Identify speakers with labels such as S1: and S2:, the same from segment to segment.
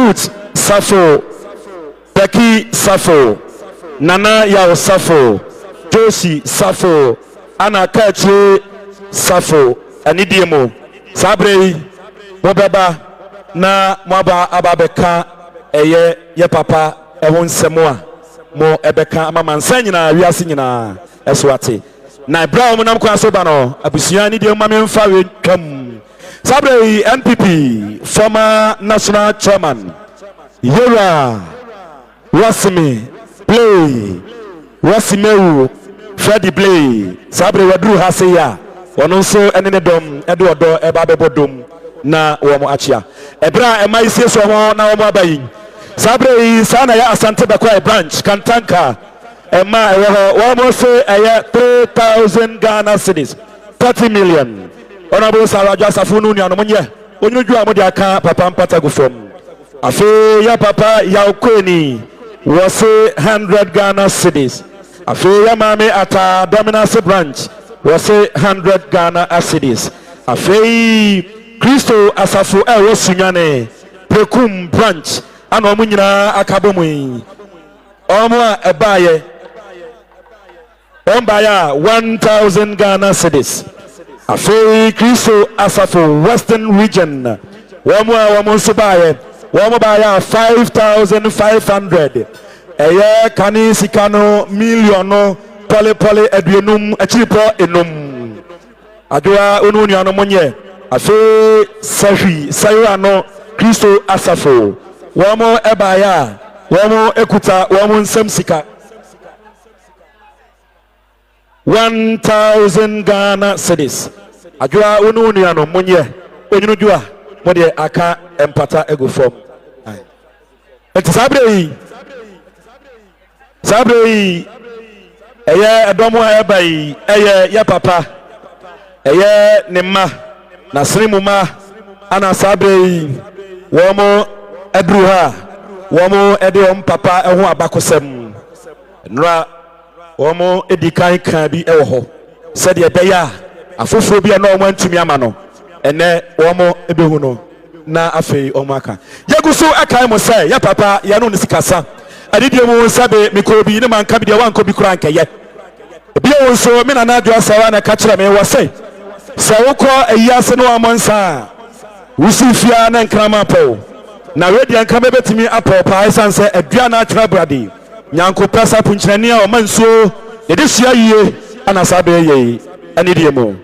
S1: Ruth Safo, Becky Safo, Nana Yao Safo, Josie Safo, Anna Kachi Safo, Anidiemo, Sabre, Mobaba, na Mwaba Ababeka, Eye, Ye Papa, Ewon Semoa, Mo Ebeka, Mamansanyina, Riasina, Eswati. Na Brown Munam Kwasobano, Abusiani, dear Mammy Farid, come. Sabre NPP, former national chairman, Yora, Rasimi, Play, Rasimeru, Freddy Play, Sabre Wadru Haseya, Ononso Enedom, Eduardo Ebabodum, na Womo Achia. Ebra, Emaisi Somo, na Womo Abayi. Sabre Sana ya Asante Bakwa branch, Kantanka, Emma, Womo say 3,000 Ghana cedis, 30 million. Honorable Adwoa Safo no nua no monye onyuju amode aka papa mpata go from afi ya papa ya okweni was 100 Ghana cedis afi ya mame ata dominance branch was 100 Ghana cedis afi Christo Asafo wosunyane prekum branch ana omu nyina akabomu omu a ebaye ombaya 1000 Ghana cedis Afi Christo Asafo Western Region. Wamu subaye. Wamu baya 5,500. Eye kani sikano miliono pole edwenum achipo enum. Adwoa ununi anomonye. Afi sayano Christo Asafo. Wamu ebaya. Wamu ekuta wamu nsemsika. 1,000 Ghana cedis. Adwoa ununi ano munye onyunujua mode aka empata ego from. Enti sabre yi eye edomo ebai eye ya papa eye nimma na srimuma ana sabre yi womo edruha womo ede papa eho abakosem nra womo edikan kan bi ewo ho said ye beya afoforo bi na omo antumi ama no ene womo ebehu no na afei omo aka yeguso akai mo say ya papa ya no nisikasa adidie mo sabe mikobi ne manka bi de wanko bi kura nkeye bi o so me na Adwoa Safo na ka kire me wo say se wokọ ayase no amonsa usifia na nkrama paw na wedi anka betimi apaw pa isanse adua na atra brade nyanko pesa punchirani a o mansuo ye de sia yie ana sabe ye anidie mo.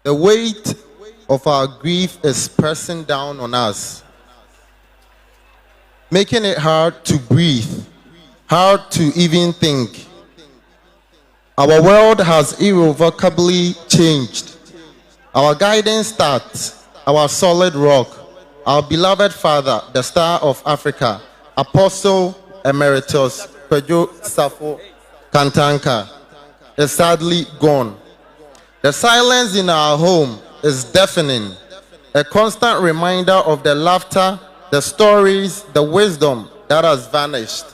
S2: The weight of our grief is pressing down on us, making it hard to breathe, hard to even think. Our world has irrevocably changed. Our guiding star, our solid rock, our beloved father, the star of Africa, Apostle Emeritus Kwadwo Safo Kantanka, is sadly gone. The silence in our home is deafening, a constant reminder of the laughter, the stories, the wisdom that has vanished.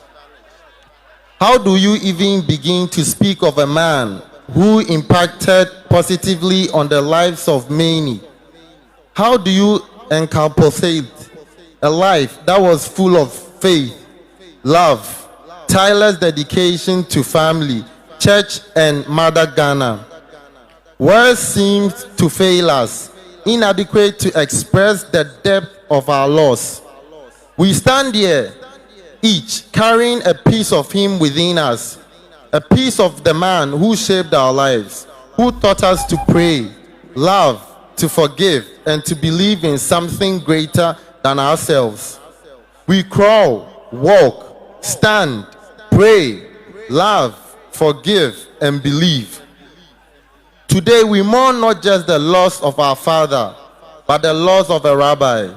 S2: How do you even begin to speak of a man who impacted positively on the lives of many? How do you encapsulate a life that was full of faith, love, tireless dedication to family, church, and Mother Ghana? Words seem to fail us, inadequate to express the depth of our loss. We stand here, each carrying a piece of him within us, a piece of the man who shaped our lives, who taught us to pray, love, to forgive, and to believe in something greater than ourselves. We crawl, walk, stand, pray, love, forgive, and believe. Today we mourn not just the loss of our father, but the loss of a rabbi,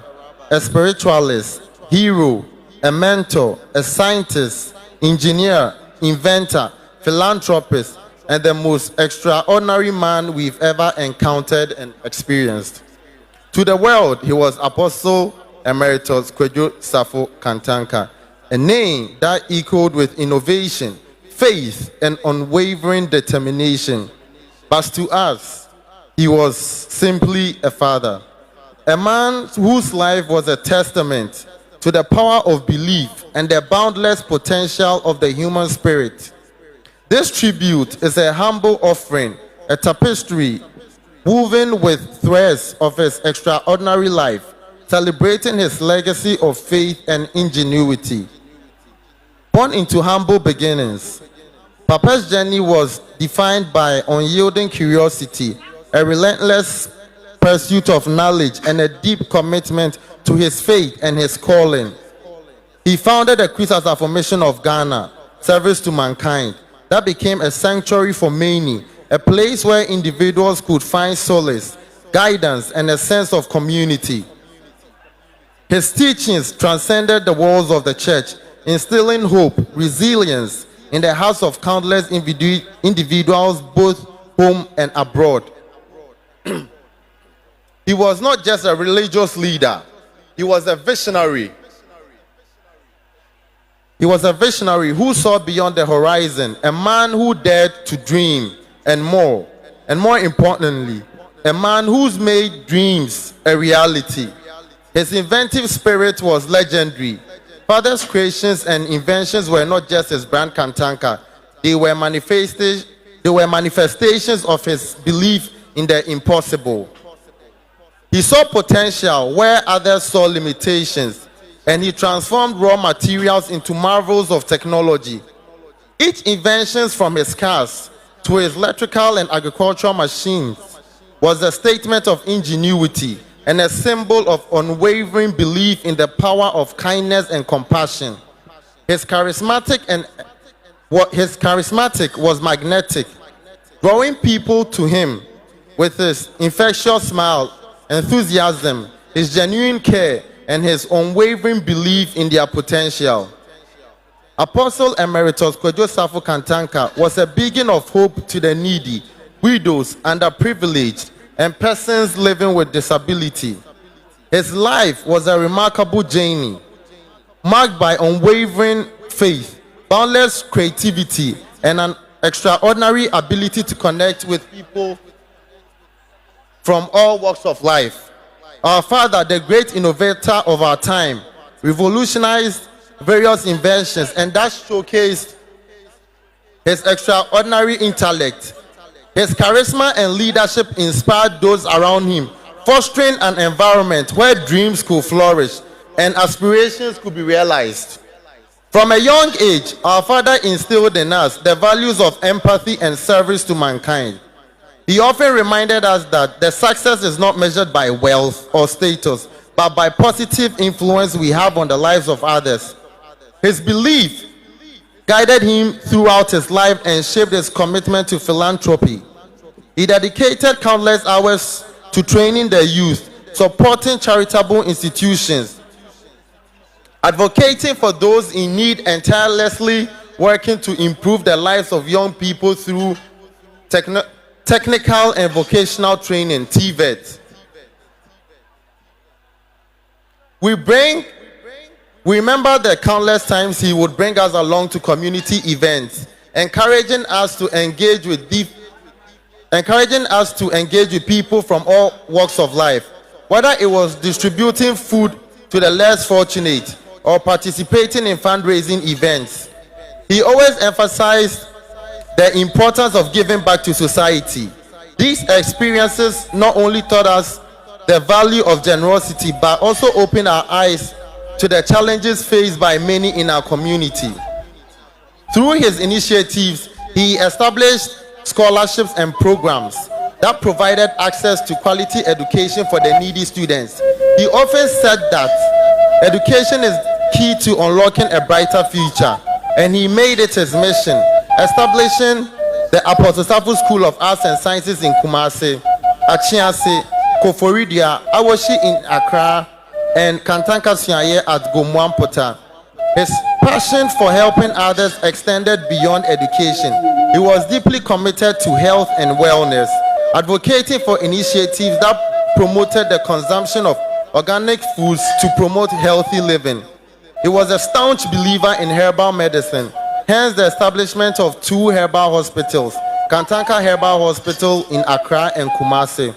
S2: a spiritualist, hero, a mentor, a scientist, engineer, inventor, philanthropist, and the most extraordinary man we've ever encountered and experienced. To the world, he was Apostle Emeritus Kwadwo Safo Kantanka, a name that echoed with innovation, faith, and unwavering determination. But to us, he was simply a father, a man whose life was a testament to the power of belief and the boundless potential of the human spirit. This tribute is a humble offering, a tapestry woven with threads of his extraordinary life, celebrating his legacy of faith and ingenuity. Born into humble beginnings, Papa's journey was defined by unyielding curiosity, a relentless pursuit of knowledge, and a deep commitment to his faith and his calling. He founded the Christo Asafo Mission of Ghana, service to mankind, that became a sanctuary for many, a place where individuals could find solace, guidance, and a sense of community. His teachings transcended the walls of the church, instilling hope, resilience in the hearts of countless individuals, both home and abroad. He was not just a religious leader, he was a visionary. He was a visionary who saw beyond the horizon, a man who dared to dream, and more importantly, a man who's made dreams a reality. His inventive spirit was legendary. Father's creations and inventions were not just his brand Kantanka, they were manifestations of his belief in the impossible. He saw potential where others saw limitations, and he transformed raw materials into marvels of technology. Each invention, from his cars to his electrical and agricultural machines, was a statement of ingenuity and a symbol of unwavering belief in the power of kindness and compassion. His charismatic was magnetic, drawing people to him with his infectious smile, enthusiasm, his genuine care, and his unwavering belief in their potential. Apostle Emeritus Kwadwo Safo Kantanka was a beacon of hope to the needy, widows, underprivileged, and persons living with disability. His life was a remarkable journey, marked by unwavering faith, boundless creativity, and an extraordinary ability to connect with people from all walks of life. Our father, the great innovator of our time, revolutionized various inventions, and that showcased his extraordinary intellect. His charisma and leadership inspired those around him, fostering an environment where dreams could flourish and aspirations could be realized. From a young age, our father instilled in us the values of empathy and service to mankind. He often reminded us that the success is not measured by wealth or status, but by positive influence we have on the lives of others. His belief guided him throughout his life and shaped his commitment to philanthropy. He dedicated countless hours to training the youth, supporting charitable institutions, advocating for those in need, and tirelessly working to improve the lives of young people through technical and vocational training, TVET. We remember the countless times he would bring us along to community events, encouraging us to engage with people from all walks of life, whether it was distributing food to the less fortunate or participating in fundraising events. He always emphasized the importance of giving back to society. These experiences not only taught us the value of generosity, but also opened our eyes to the challenges faced by many in our community. Through his initiatives, he established scholarships and programs that provided access to quality education for the needy students. He often said that education is key to unlocking a brighter future, and he made it his mission, establishing the Adwoa Safo School of Arts and Sciences in Kumasi, Achiase, Koforidia, Awoshi in Accra, and Kantanka Siaye at Gomwampota. His passion for helping others extended beyond education. He was deeply committed to health and wellness, advocating for initiatives that promoted the consumption of organic foods to promote healthy living. He was a staunch believer in herbal medicine, hence the establishment of 2 herbal hospitals, Kantanka Herbal Hospital in Accra and Kumasi.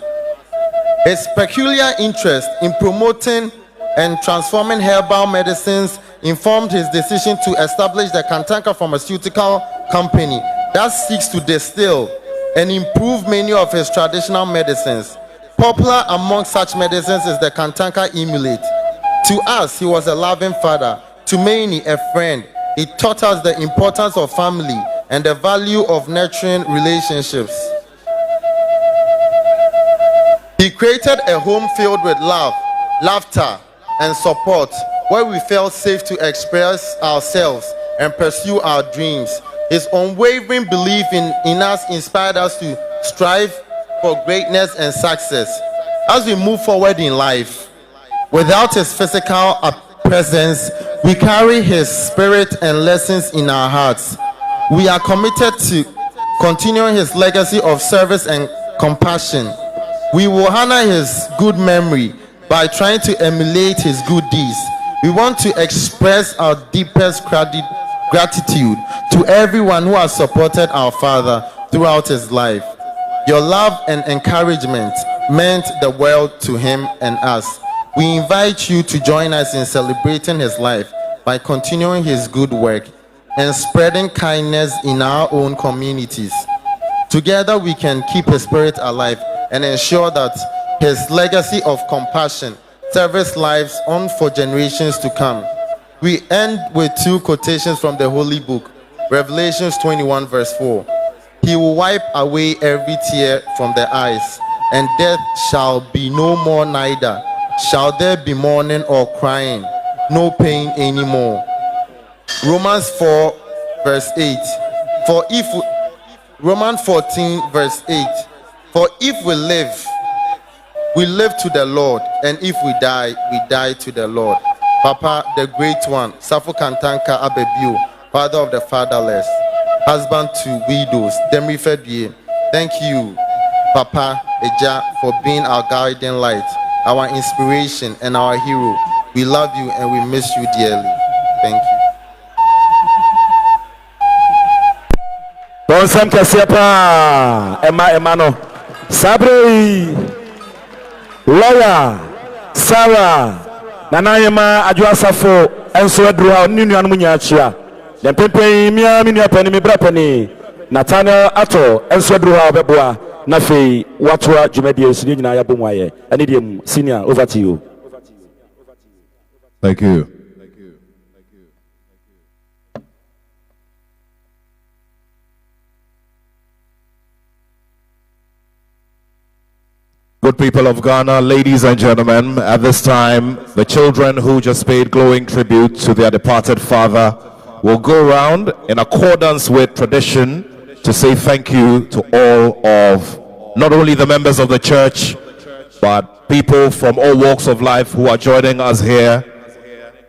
S2: His peculiar interest in promoting and transforming herbal medicines informed his decision to establish the Kantanka Pharmaceutical Company that seeks to distill and improve many of his traditional medicines. Popular among such medicines is the Kantanka Emulate. To us, he was a loving father. To many, a friend. He taught us the importance of family and the value of nurturing relationships. He created a home filled with love, laughter, and support, where we felt safe to express ourselves and pursue our dreams. His unwavering belief in us inspired us to strive for greatness and success. As we move forward in life, without his physical presence, we carry his spirit and lessons in our hearts. We are committed to continuing his legacy of service and compassion. We will honor his good memory by trying to emulate his good deeds. We want to express our deepest gratitude to everyone who has supported our father throughout his life. Your love and encouragement meant the world to him and us. We invite you to join us in celebrating his life by continuing his good work and spreading kindness in our own communities. Together we can keep his spirit alive and ensure that his legacy of compassion service lives on for generations to come. We end with 2 quotations from the Holy Book, Revelations 21 verse 4. He will wipe away every tear from their eyes, and death shall be no more, neither shall there be mourning or crying, no pain anymore. Romans 4 verse 8. Romans 14 verse 8. For if we live to the Lord, and if we die to the Lord. Papa, the great one, Safo Kantanka Abebio, father of the fatherless, husband to widows, Demifedie. Thank you, Papa Eja, for being our guiding light, our inspiration, and our hero. We love you and we miss you dearly. Thank you.
S1: Bonsam Kassepa, Emano, Sabri, Lawyer, Sarah, Nanayama, Adwoa Safo, and so Adwoa, Nunu and Munyachia. Then Pepe, Mia, Minia Penny, Brapani, Nathaniel Ato, and so Adwoa Beboa, Nafi, Watwa, Jumedia, Sinina Bumwaye, and Idiom, Senior, over to you.
S3: Thank you. Good people of Ghana, ladies and gentlemen, at this time, the children who just paid glowing tribute to their departed father will go around in accordance with tradition to say thank you to all of not only the members of the church, but people from all walks of life who are joining us here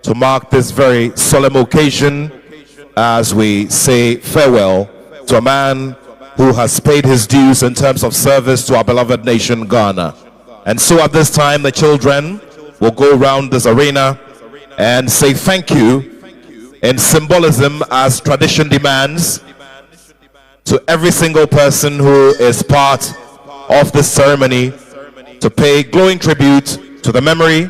S3: to mark this very solemn occasion as we say farewell to a man who has paid his dues in terms of service to our beloved nation, Ghana. And so at this time, the children will go around this arena and say thank you in symbolism as tradition demands to every single person who is part of this ceremony to pay glowing tribute to the memory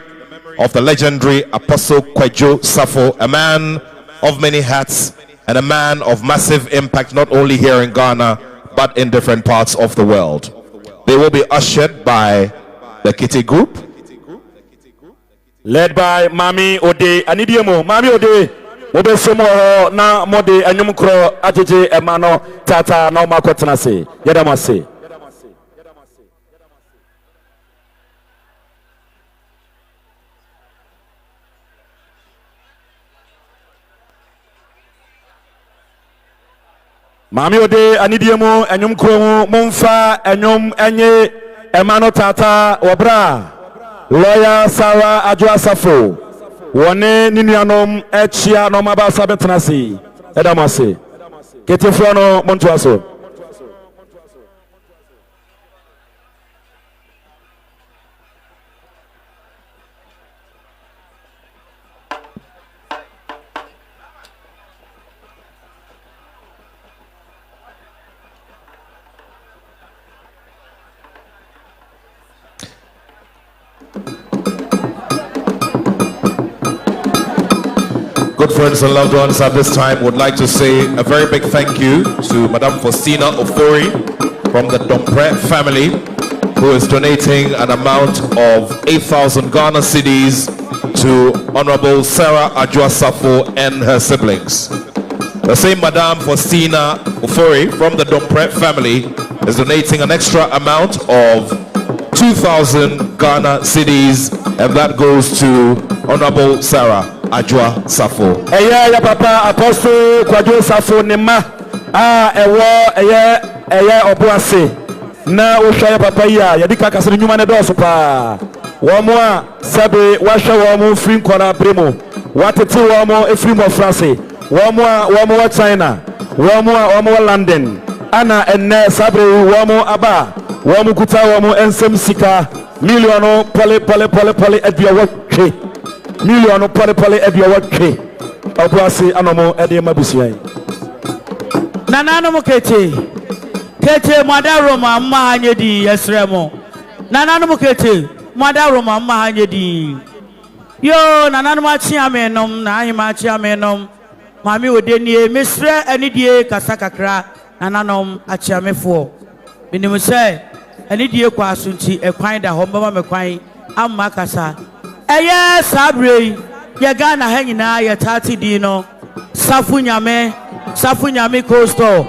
S3: of the legendary Apostle Kwadwo Safo, a man of many hats and a man of massive impact not only here in Ghana but in different parts of the world. They will be ushered by the Kitty Group,
S1: led by Mami Ode Anidiemo. Mami Ode Obe Somo na Mode Anyumkro Ajeje Emano Tata na Makwatanase Yadamase. Mami Ode Anidiemo Anyumkro Mumfa Anyum Enye Emano Tata Wabra Lawyer Sarah Adwoa Safo Wone Ninianom Echia no Mabasa Betanasi Edamase Ketefuano Montuaso.
S3: Good friends and loved ones, at this time would like to say a very big thank you to Madam Faustina Ofori from the Dompre family, who is donating an amount of 8,000 Ghana cedis to Honorable Sarah Adwoa Safo and her siblings. The same Madam Faustina Ofori from the Dompre family is donating an extra amount of 2,000 Ghana cedis, and that goes to Honorable Sarah Adwoa Safo.
S1: Eya ya papa Apostle Kwadwo Safo nema eya obuase na wohwa ya papa ya yadika kasere nyuma ne do so pa womo a sabe wahwa womo free nkora bremo watete womo efiri mo France womo wa China womo wa London ana enne sabe womo aba womo kuta womo ensem sika million pole aduawa twe million pole aduawa twe obuase anomo ede mabusuan
S4: nanano kete madaro mama hanyedi yesremo nanano kete madaro mama hanyedi yo nanano machi amenom na ahima chi amenom mami odenie mesre anidie kasakakra nananom achi amefo binimu se anidie kwa asunti ekwan da hombama mekwan amma kasa eye sabre ye Ghana ha nyina ye 30 di no Safu nyame Christo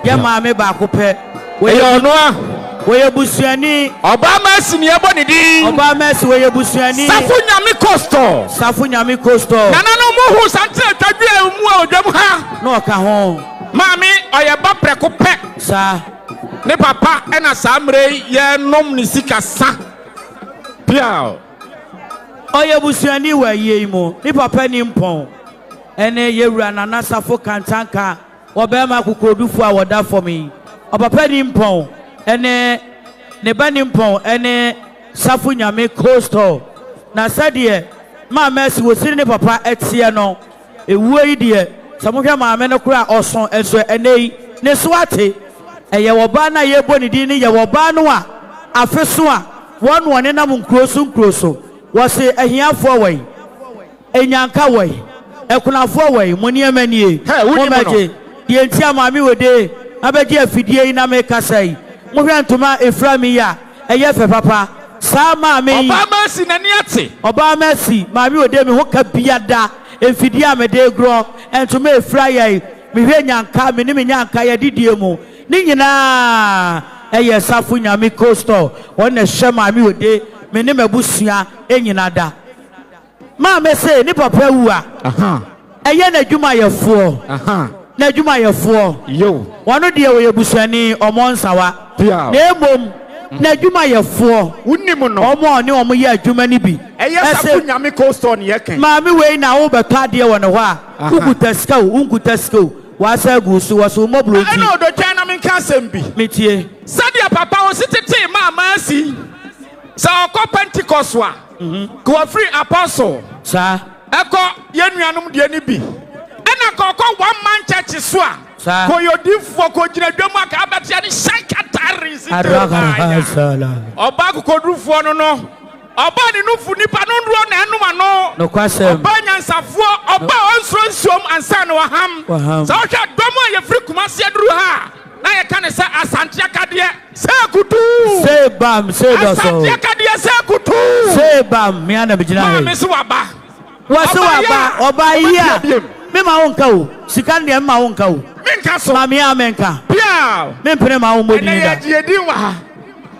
S4: ye maame ba kope we ono a we busuani
S5: Obama si ne ebo ne di
S4: Obama si we busuani
S5: Safu nyame Christo nana no mo hu sante tadwe mu a odwam ha
S4: no ka ho
S5: maami oye ba preko pe
S4: sa
S5: ne papa ena samre ye nom ni sika sa pia
S4: oye busuani wa ye mo ni papa ni mpon ene yewura nana Safo kantanka obema kukodufu a woda for me opapa ni mpon ene ne ba ni mpon ene Safu nyame Christo na sadie ma mesi wosiri ne papa etie no ewuo yi de samohwa maame no kura oson enso enei ne swate eye woba na ye boni di ni ye woba no a afeso a won nam nkroso wose ahiafo wai enyanka wai ekunafo wai moni amanie momaje ye ntia maame wode abeje afidie yi na me kasai mohwa ntoma eframi ya eye fe papa sa maame
S5: Obama si nani ate
S4: Obama si maame wode me ho ka biada efidie amede gro entoma efraya yi me hwe nyanka me ni me nyanka ya didie mu ni nyina eye Safu nyame Christo wona hye maame wode me ni mabusua enyina da maame se ni papa wu a eye na adwuma yefo na adwuma yefo
S5: yo
S4: wono de we busuani omonsawa na emom na adwuma yefo
S5: unnim no
S4: omo ne omo ye adwuma ni bi
S5: eye Safu nyame Christo ne yeken
S4: maame we na wo beto ade wo ne ho a ukuta ska wasa gusu waso moblo ti
S5: eno do twa na menka asem bi
S4: metie
S5: sadia papa wo sitete mama asi sa okọ Pentecost wa go free apostle
S4: sa
S5: eko yenuanom de ni bi ena ko one man church so a ko yodifo ko gina dwam aka abatia ni shankatari
S4: sala
S5: oba ko kodrufo no oba ni nufu nipa no ndro na enum ano
S4: no kwasem
S5: oba nyansafo oba onsronsom ansa na waham sa o hwa dwam a ye free kumase aduru ha na ye kan sa asante akade se kutu
S4: se bam se do so
S5: asante akade se kutu
S4: se bam me ana bigina he
S5: me so waba
S4: oba iya me ma wonka o sika ne ma wonka o
S5: menka so
S4: ma me amenka
S5: pia
S4: me mpene ma wo modi
S5: da eye di wa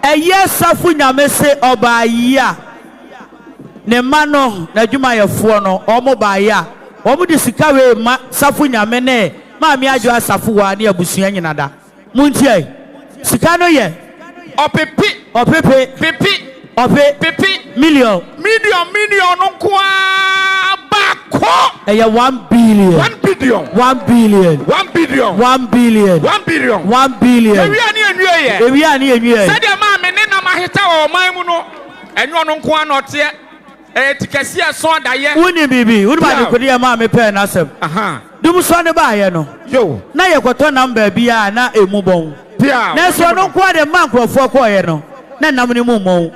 S4: eye safu nyame se oba iya ne ma no na dwuma yefo no omo ba ya omo di sika we ma safu nyame ne ma me Adwoa Safo wa ne abusua nyina da muntie sika no ye
S5: opepe
S4: million
S5: no kwa bako
S4: eye 1 billion
S5: 1 billion
S4: 1 billion
S5: 1 billion
S4: 1 billion
S5: 1 billion
S4: 1 billion
S5: ewi ani enwie said ma me ne na maheta o man mu no enyo no kwa na ote tikasi eso da ye
S4: woni bibi woni ba de kodi ma me pe na asem dum so ne ba ye no
S5: yo
S4: na ye kwoto number bia na emu bon na so no kwa de man krofo ko ye no na nam ni mu mo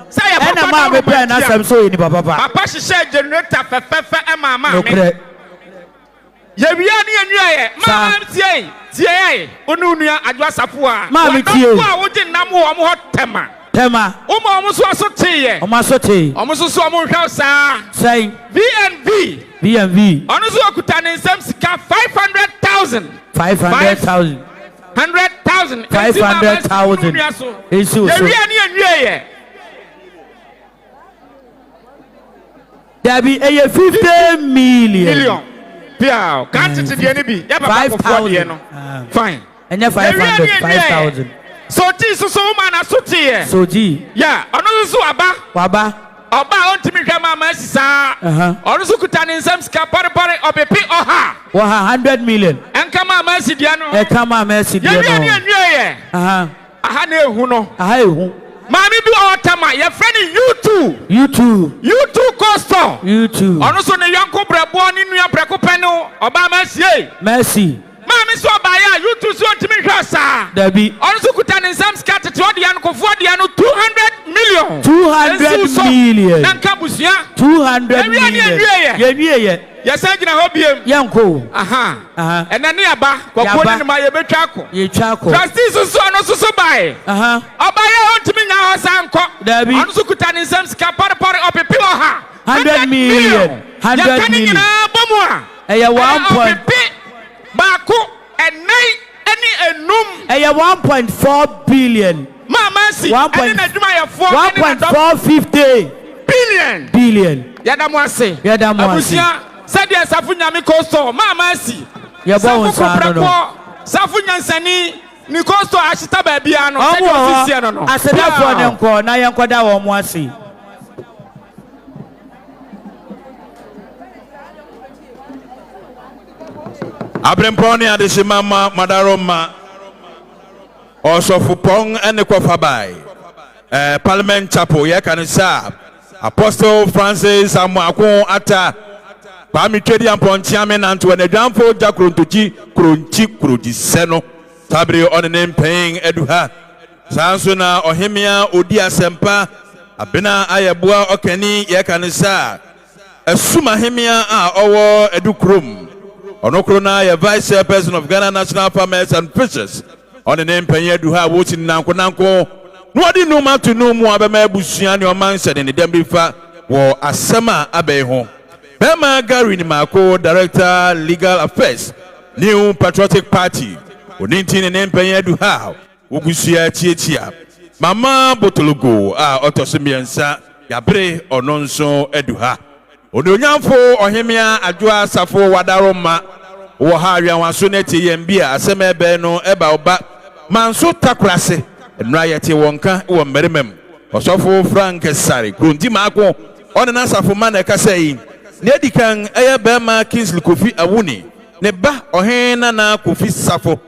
S4: na ma me pe na asem so ni papa
S5: hye generator fefefe e mama me ye wi ani enwie ma tie onunua Adwoa Safo a
S4: ma me tie
S5: wa wo di nam wo mo tema omo so asote omo so omo hwa sa
S4: say BNV
S5: ono so okuta ne nsam sika 500,000
S4: 500,000 esu so
S5: ye ani enwie
S4: there be 50 million
S5: pia can't it be any be ya baba ko for de no fine
S4: enya 500,000
S5: so ti so man asote ye
S4: so ji
S5: ya ono so waba oba ontimi hwa mama asisa ono so kuta ne nsam sika pare obepi oha
S4: 100 million
S5: enka mama asidia no
S4: enka mama asidia no
S5: ye ye aha na ehu no mami bi otama ye friend YouTube costo ono so ne yanko brebo ni nua breko penu oba
S4: Mercy
S5: mami so ba ya YouTube so ntimi hwa sa
S4: dabi
S5: ono so kuta ne nsam sika tete odi an kofo odi an 200 million
S4: 200 million
S5: nanka busia
S4: 200 million ye
S5: yes agina hobiem
S4: yanko
S5: enani aba kwakwo ni ma ye betwa ko trustees so no so bai oba ye ontimi nya ho sanko onu so kuta ni sam ska pare opepi oha
S4: 100 million 100 million
S5: bomu a
S4: eye 1
S5: baako enai eni enum
S4: eye 1.4 billion
S5: mama si eni na dwuma ye
S4: 1.450 billion
S5: yadamu ase abusia sadia Safo nyame kosto mama si
S4: yebo nsano
S5: Safo nyansani ni kosto ashita ba bia no sadia ofisi no
S4: asedafo ne nko na yenkoda wo mo ase
S3: Abremponi adesimama madaroma osofupong ene kofa bai Parliament Chapel ye kanisa Apostle Francis Amwako ata Pami twedi ampontiame nanto ene dwamfo jakrontoji kronchi seno tabre onene mpeng eduha sanso na ohemia odi asempa abena ayeboa okani ye kanisa asuma hemia a owo edukrom onokro na ye vice chairperson of Ghana National Farmers and Fishers onene mpeng eduha woti nanko no adi numa to numu abema busua ne omanse ne dembifa wo asema abeho Bema Gary Nimako, Director Legal Affairs, New Patriotic Party, Unintin and Empire Duha, Ugusia Chia, Mama Botologo, Otosimiansa, Yabre, or Nonso Eduha. Odonyamfo, Ohemia, Adwoa Safo, Wadaroma, Waharia, Wasuneti, Yembia, Aseme Beno, Ebaoba, Manso Takrase, and Riot Wonka, or Merimem, Osofo Frank Sari, Grundimako, on an Asafo Maneka saying. Nedikan aya bema Kingsley Kofi Awuni
S5: ne ba Ohena na Kofi Safo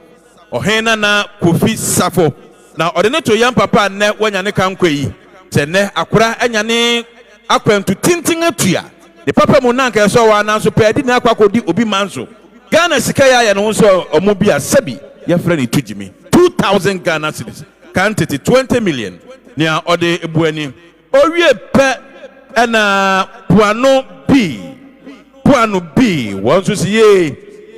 S5: Ohena na Kofi Safo na ɔde to yam papa ne wanya ne kankɔ yi sɛ ne akora anya ne akwantu tintin atua ne papa mu nanka ɛsɔ wa nanso pɛ di na akɔkɔdi obi manso Ghana sika ya no so ɔmo bi a sabi ya frɛ ne tujimi 2000 Ghana cedis kan tete 20 million nia ɔde ebuani owie pɛ ɛna puano B wɔn so si ye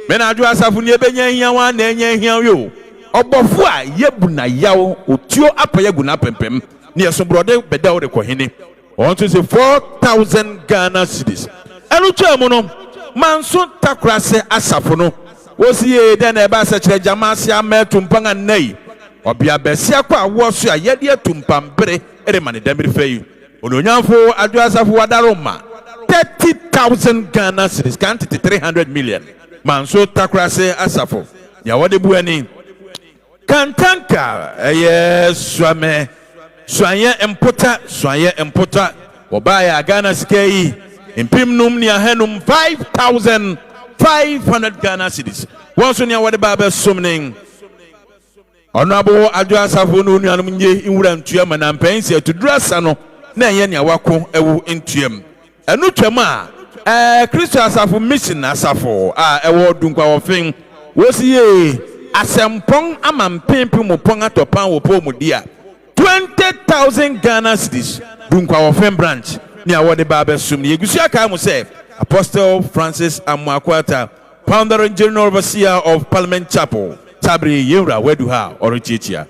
S5: me na Adwoa Safo ne ebenya hia wa na enya hia yo ɔbɔfo a yebu na yawo otuo apaya gu na pempem ne esobrode beda wo de kɔhene wɔn so si 4000 Ghana cedis ɛno twa mu no manso takrase asafo no wosi ye den na eba sa kyerɛ jama ase ametu mpanga nei obia besia kwa wo so a yede atumpampere ere mane damiri fayi ononyamfo Adwoa Safo wadaroma 30,000 Ghana cedis kan 300 million manso takrase asafo ya wode buani kantanka swanye empota obaya Ghana skei impim num ni ahenum 5,500 Ghana cedis wonso ni awade ba be somning Honorable Adwoa Safo no nuanum nye inwura ntua manampansi atudurasa no na enye ne awako ewu ntuam enu twam a Christo Asafo mission Asafo a ewo dunkwa wofin wosi ye asempong amampempe mopong atopan wo po mudia 20,000 Ghana cedis dunkwa wofin branch ni awade ba be somni egusu aka mu say Apostle Francis Amwakwata, founder and general overseer of Parliament Chapel, Sabri Yura Weduha Orichichia.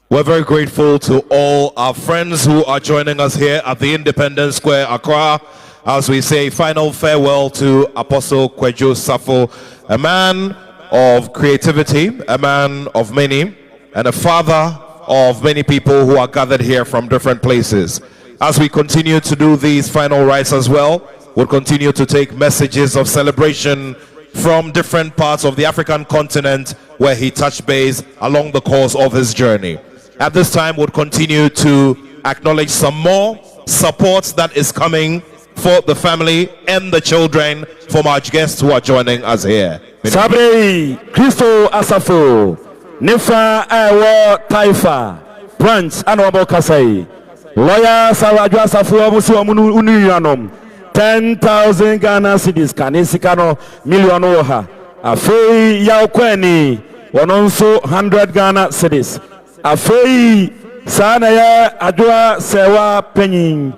S3: We're very grateful to all our friends who are joining us here at the Independence Square, Accra, as we say final farewell to Apostle Kwadwo Safo, a man of creativity, a man of many, and a father of many people who are gathered here from different places. As we continue to do these final rites as well, we'll continue to take messages of celebration from different parts of the African continent where he touched base along the course of his journey. At this time, we'll continue to acknowledge some more support that is coming for the family and the children from our guests who are joining us here.
S1: Sabre Christo Asafo, Nefa Ewo Taifa, Branch Anwabo Kasai, Lawyer Adwoa Safo Musu Unuyuanom, 10,000 Ghana cedis, Kanisikano, million oha. Afei Yaukweni, Wanonso 100 Ghana cedis. Afei Sanaya Adwoa Sewa Penyin,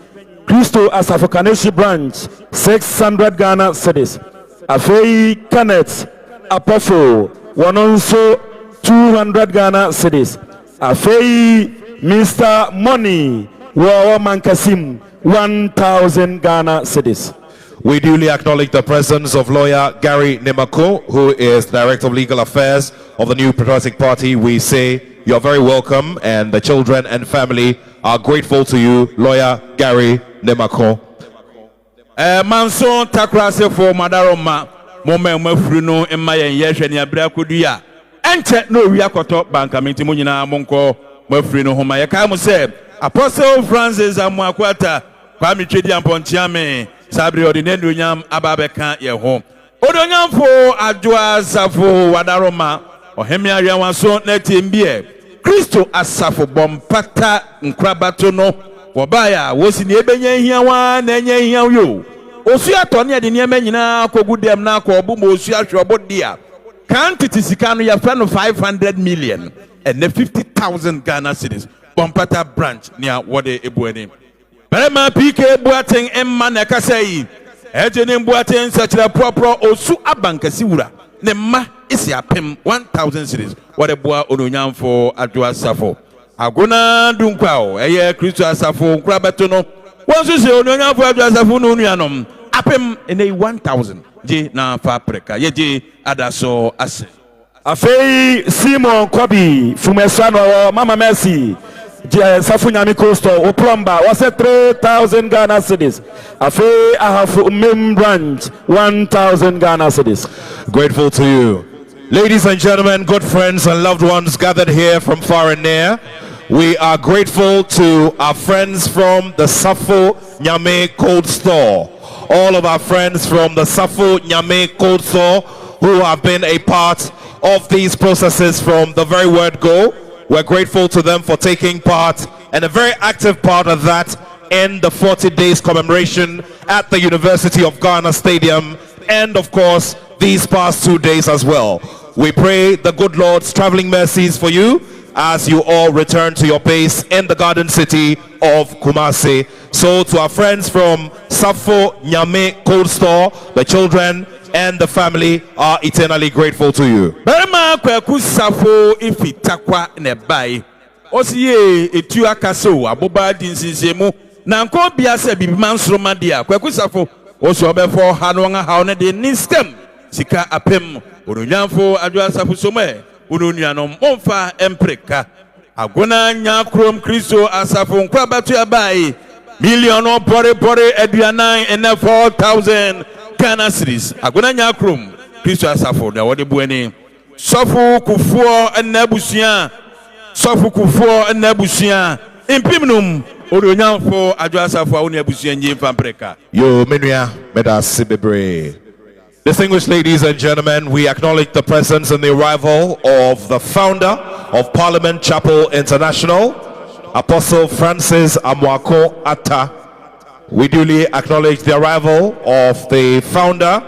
S1: Christo Asafo Kaneshi branch, 600 Ghana cedis. Afei Kenneth Apofo, Wanonso 200 Ghana cedis. Afei Mr. Money, Wawa Mankasim, 1,000 Ghana cedis.
S3: We duly acknowledge the presence of lawyer Gary Nemako, who is Director of Legal Affairs of the New Patriotic Party. We say you're very welcome, and the children and family are grateful to you, lawyer Gary Nemako.
S5: Manson takrase for Madaroma, Moma Mafruno, and Maya Yesha ni Abra Kudia. Enter no Yakoto Banka Mintimunina Monko, Mafruno, Homaya Kamu said, Apostle Francis Amwakwata. Kwami Chedi Ampontiame, Sabri Ordinary Yam Ababeka Yeho. Odonyamfo Adwoa Safo Wadaroma, Ohemia Yawanso Netimbie, Christo Asafo Bompata Nkrabatono, Wabaya, was in Ebenya Hiawa, Nenya Hiayo. Osia Tonya de Niamenina, Kogudem Nako, Bumo, Osia Shobodia. Quantity Sikano Yafano 500 million and 50,000 Ghana cedis. Bompata branch near Wade Ebuene. Berema PK Boateng Emma Nakasai. Ejenim Boateng such a proper Osu Abankasiura. Nema isi apem 1,000 cedis. What a boa Ononyam for Adwoa Safo. Aguna Dunkwao, Christo Asafo, Krabatono. Once you say Ononyam for Adwoa Safo Nunianum. Apem in a 1,000. J na fapreka. Ye Adaso Ase.
S1: Afei Simon Kobi, Fumesano, Mama Mercy. Safunyami Costo, O Plumber, was a 3,000 Ghana cedis. Afei Ahafu Mim branch, 1,000 Ghana cedis.
S3: Grateful to you. Ladies and gentlemen, good friends and loved ones gathered here from far and near, we are grateful to our friends from the Safo Nyame Cold Store. all of our friends from the Safo Nyame Kodso who have been a part of these processes from the very word go. We're grateful to them for taking part, and a very active part of that in the 40 days commemoration at the University of Ghana Stadium, and of course these past 2 days as well. We pray the good Lord's traveling mercies for you as you all return to your base in the garden city of Kumasi. So to our friends from Safo Nyame Cold Store, the children and the family are eternally grateful to you.
S5: Berma Kwadwo Safo ifitakwa nebai. Osiye etu akaso aboba dinsisemu na nko bia se bibimansroma dia Kwadwo Safo oso obefo hanu nga hawo ne de nistem sika apem onyanfo Adwoa Safo some ununuanom momfa empreka agona nya krom Christo Asafo nkwa batu abai million bore aduanan and 4,000 Ghana cedis agona nya krom Christo Asafo da wode buani Safo kufuo enabusua Safo kufuo enabusua impimnum onyanfo Adwoa Safo awoni abusua nyimfa empreka
S3: Yo menua medasi bebre. Distinguished ladies and gentlemen, we acknowledge the presence and the arrival of the founder of Parliament Chapel International, Apostle Francis Amwako Atta. We duly acknowledge the arrival of the founder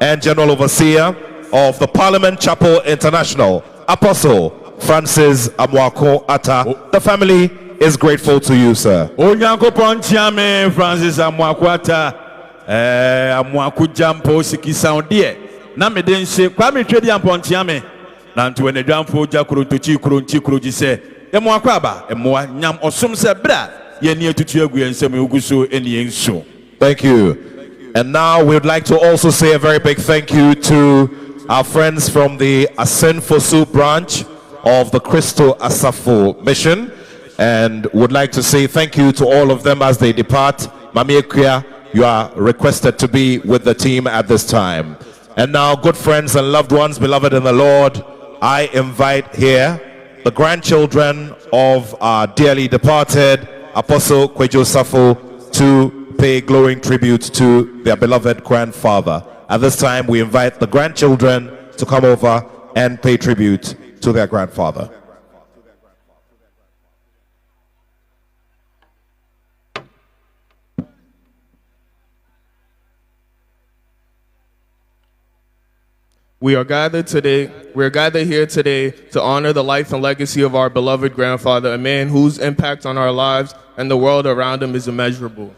S3: and general overseer of the Parliament Chapel International, Apostle Francis Amwako Atta. The family is grateful to you, sir.
S5: Francis Amwako Atta. Amwaku jampo sikisa odie na medense kwa metwedi ampontiame na nto ene dwamfo jakuro tochi kuro nchikuro gise emwaku aba emwa nyam osom se bra ye ne atutu agu ensem uguso eni enso.
S3: Thank you. And now we would like to also say a very big thank you to our friends from the Asenfosu branch of the Christo Asafo mission, and would like to say thank you to all of them as they depart. Mami Ekuya, you are requested to be with the team at this time. And now, good friends and loved ones, beloved in the Lord, I invite here the grandchildren of our dearly departed Apostle Kwadwo Safo to pay glowing tribute to their beloved grandfather. At this time, we invite the grandchildren to come over and pay tribute to their grandfather.
S6: We are gathered here today to honor the life and legacy of our beloved grandfather, a man whose impact on our lives and the world around him is immeasurable.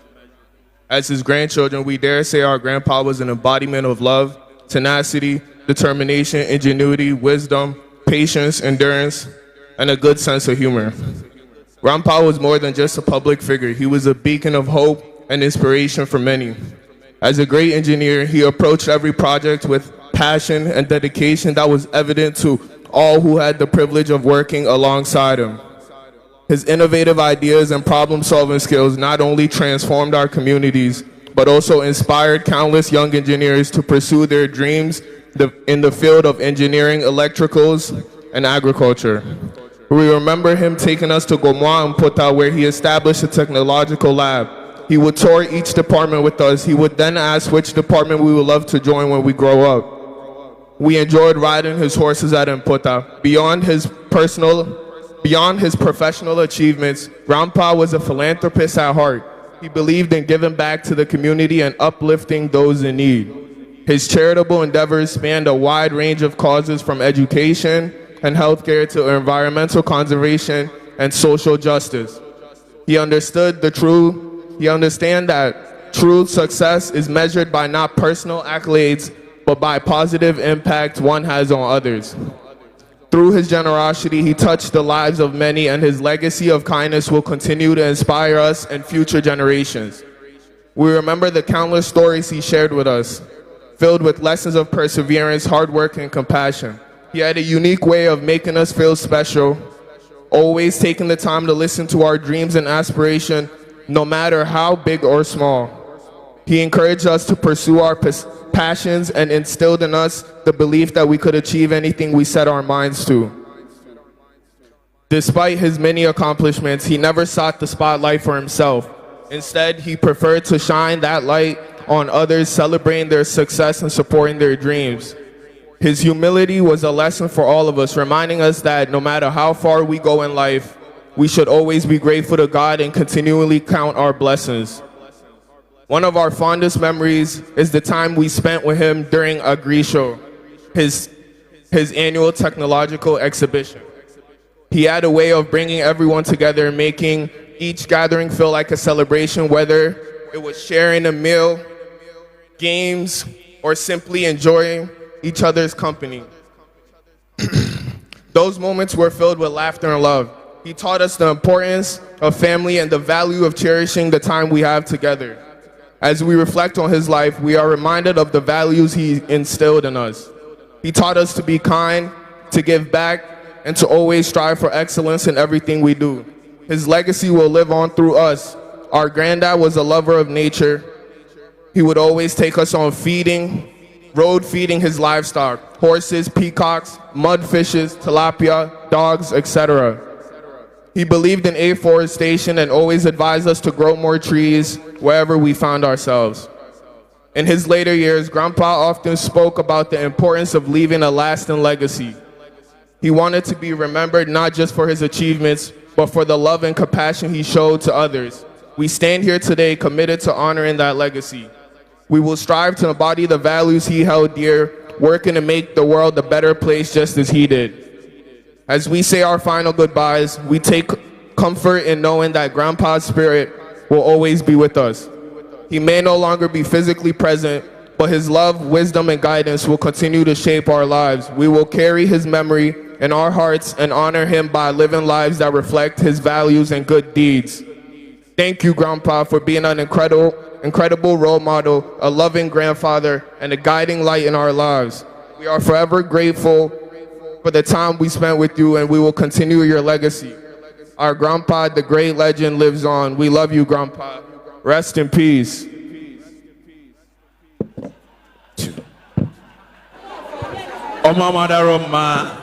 S6: As his grandchildren, we dare say our grandpa was an embodiment of love, tenacity, determination, ingenuity, wisdom, patience, endurance, and a good sense of humor. Grandpa was more than just a public figure. He was a beacon of hope and inspiration for many. As a great engineer, he approached every project with passion and dedication that was evident to all who had the privilege of working alongside him. His innovative ideas and problem-solving skills not only transformed our communities, but also inspired countless young engineers to pursue their dreams in the field of engineering, electricals, and agriculture. We remember him taking us to Gomwa and Pota, where he established a technological lab. He would tour each department with us. He would then ask which department we would love to join when we grow up. We enjoyed riding his horses at Mpota. Beyond his professional achievements, Grandpa was a philanthropist at heart. He believed in giving back to the community and uplifting those in need. His charitable endeavors spanned a wide range of causes, from education and healthcare to environmental conservation and social justice. He understood that true success is measured by not personal accolades, but by positive impact one has on others. Through his generosity, he touched the lives of many, and his legacy of kindness will continue to inspire us and future generations. We remember the countless stories he shared with us, filled with lessons of perseverance, hard work, and compassion. He had a unique way of making us feel special, always taking the time to listen to our dreams and aspirations, no matter how big or small. He encouraged us to pursue our passions and instilled in us the belief that we could achieve anything we set our minds to. Despite his many accomplishments, he never sought the spotlight for himself. Instead, he preferred to shine that light on others, celebrating their success and supporting their dreams. His humility was a lesson for all of us, reminding us that no matter how far we go in life, we should always be grateful to God and continually count our blessings. One of our fondest memories is the time we spent with him during Agrisho, his annual technological exhibition. He had a way of bringing everyone together, making each gathering feel like a celebration, whether it was sharing a meal, games, or simply enjoying each other's company. Those moments were filled with laughter and love. He taught us the importance of family and the value of cherishing the time we have together. As we reflect on his life, we are reminded of the values he instilled in us. He taught us to be kind, to give back, and to always strive for excellence in everything we do. His legacy will live on through us. Our granddad was a lover of nature. He would always take us on road feeding his livestock, horses, peacocks, mudfishes, tilapia, dogs, etc. He believed in afforestation and always advised us to grow more trees wherever we found ourselves. In his later years, Grandpa often spoke about the importance of leaving a lasting legacy. He wanted to be remembered not just for his achievements, but for the love and compassion he showed to others. We stand here today committed to honoring that legacy. We will strive to embody the values he held dear, working to make the world a better place just as he did. As we say our final goodbyes, we take comfort in knowing that Grandpa's spirit will always be with us. He may no longer be physically present, but his love, wisdom, and guidance will continue to shape our lives. We will carry his memory in our hearts and honor him by living lives that reflect his values and good deeds. Thank you, Grandpa, for being an incredible role model, a loving grandfather, and a guiding light in our lives. We are forever grateful for the time we spent with you, and we will continue your legacy. Our Grandpa, the great legend, lives on. We love you, Grandpa. Rest in peace.
S7: Omadaroma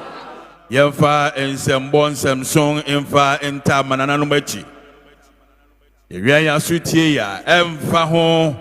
S7: Yemfa and Sembon Samsung Infa Enta Manananumechi. Iriya Sutia, Emfa home,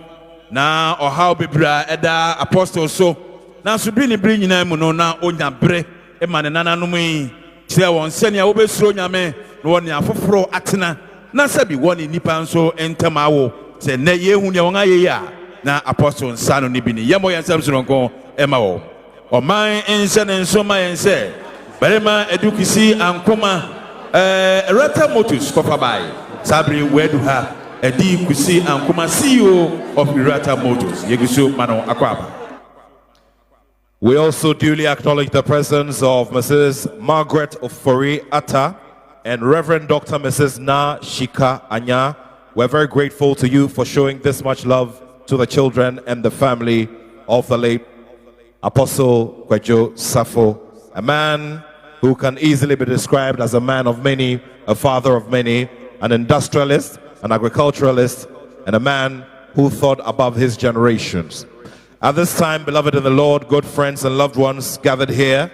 S7: na or how Bibra Eda Apostle so. Now Subini bring in Munona Onya Bre, Emanana Numi, Sia one senior Obesronya me, no one Yafro Atina, Nasabi one in Nipanso and Tamawo, say Ne Yehunya ya, na Apostle Sano Nibini, Yamoyan Samson go, Emao. Or my ancient and so my say, Berema Edukisi and Koma, Rata Motus, Kofabai. Sabri Weduha, Edi Kusi and Kuma CEO of Irata Motors, Yegusu Mano Akwaba.
S3: We also duly acknowledge the presence of Mrs. Margaret Ofori Atta and Reverend Dr. Mrs. Na Shika Anya. We're very grateful to you for showing this much love to the children and the family of the late Apostle Kwadwo Safo, a man who can easily be described as a man of many, a father of many, an industrialist, an agriculturalist, and a man who thought above his generations. At this time, beloved in the Lord, good friends and loved ones gathered here,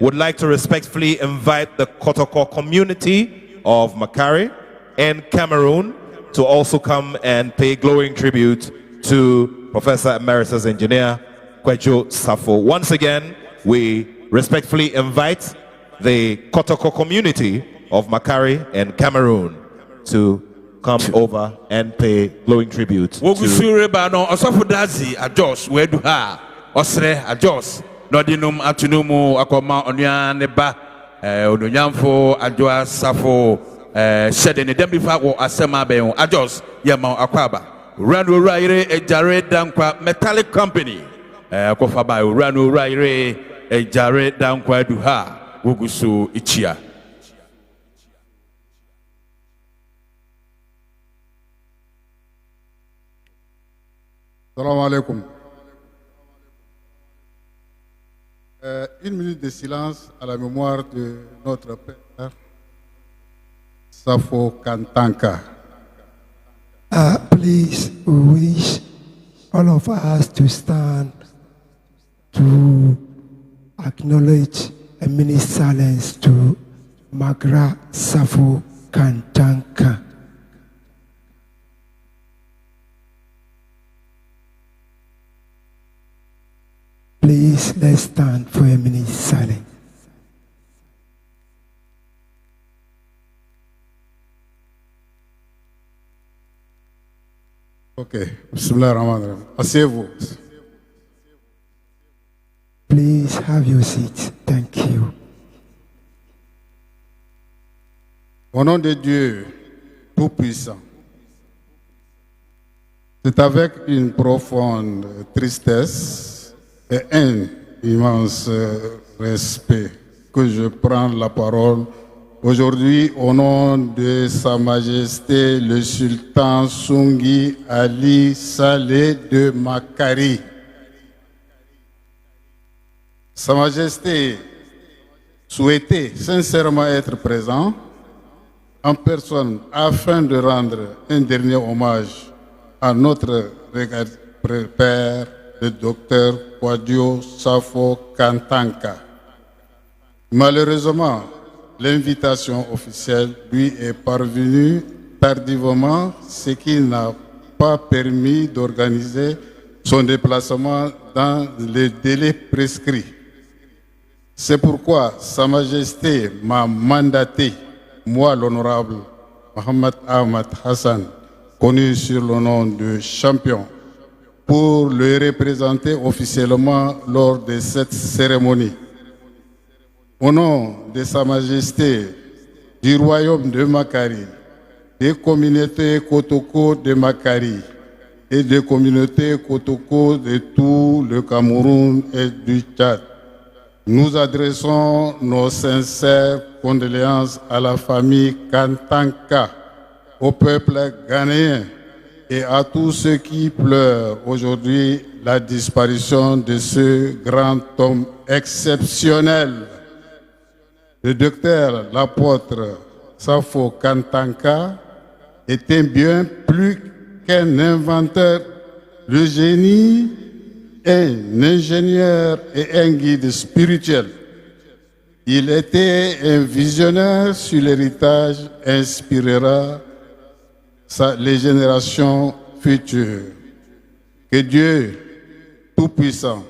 S3: would like to respectfully invite the Kotoko community of Makari and Cameroon to also come and pay glowing tribute to Professor Emeritus Engineer Kwadwo Safo. Once again, we respectfully invite the Kotoko community of Makari and Cameroon to come over and pay glowing tribute to
S7: Dazi Ajos Weduha Osre Ajos Nodinum Atunumu Akoma Onya Neba Onunyamfo Adwoa Safo Shede ne Dembifa wo Asema Be Ajos Yama Akwaba Ranu Raire Ejare Dankwa Metallic Company Akofaba Ranu Raire Ejare Dankwa Duha Wogusu Ichia.
S8: Salam alaikum. Une minute de silence à la mémoire de notre père, Safo Kantanka.
S9: Please, we wish all of us to stand to acknowledge a minute silence to Magra Safo Kantanka. 。let's stand for a minute silence.
S8: Ok. Bismillahirrahmanirrahim. Asseyez-vous.
S9: Please have your seat. Thank you.
S8: Au nom de Dieu Tout-Puissant, c'est avec une profonde tristesse et un immense respect que je prends la parole aujourd'hui au nom de Sa Majesté le Sultan Sungi Ali Saleh de Makari. Sa Majesté souhaitait sincèrement être présent en personne afin de rendre un dernier hommage à notre père, le docteur Kwadwo Safo Kantanka. Malheureusement, l'invitation officielle lui est parvenue tardivement, ce qui n'a pas permis d'organiser son déplacement dans les délais prescrits. C'est pourquoi Sa Majesté m'a mandaté, moi l'honorable Mohamed Ahmad Hassan, connu sur le nom de champion, pour le représenter officiellement lors de cette cérémonie. Au nom de Sa Majesté, du royaume de Makari, des communautés Kotoko de Makari et des communautés Kotoko de tout le Cameroun et du Tchad, nous adressons nos sincères condoléances à la famille Kantanka, au peuple ghanéen et à tous ceux qui pleurent aujourd'hui la disparition de ce grand homme exceptionnel. Le docteur, l'apôtre Safo Kantanka était bien plus qu'un inventeur, le génie, un ingénieur et un guide spirituel. Il était un visionnaire sur l'héritage inspirera les générations futures. Que Dieu Tout-Puissant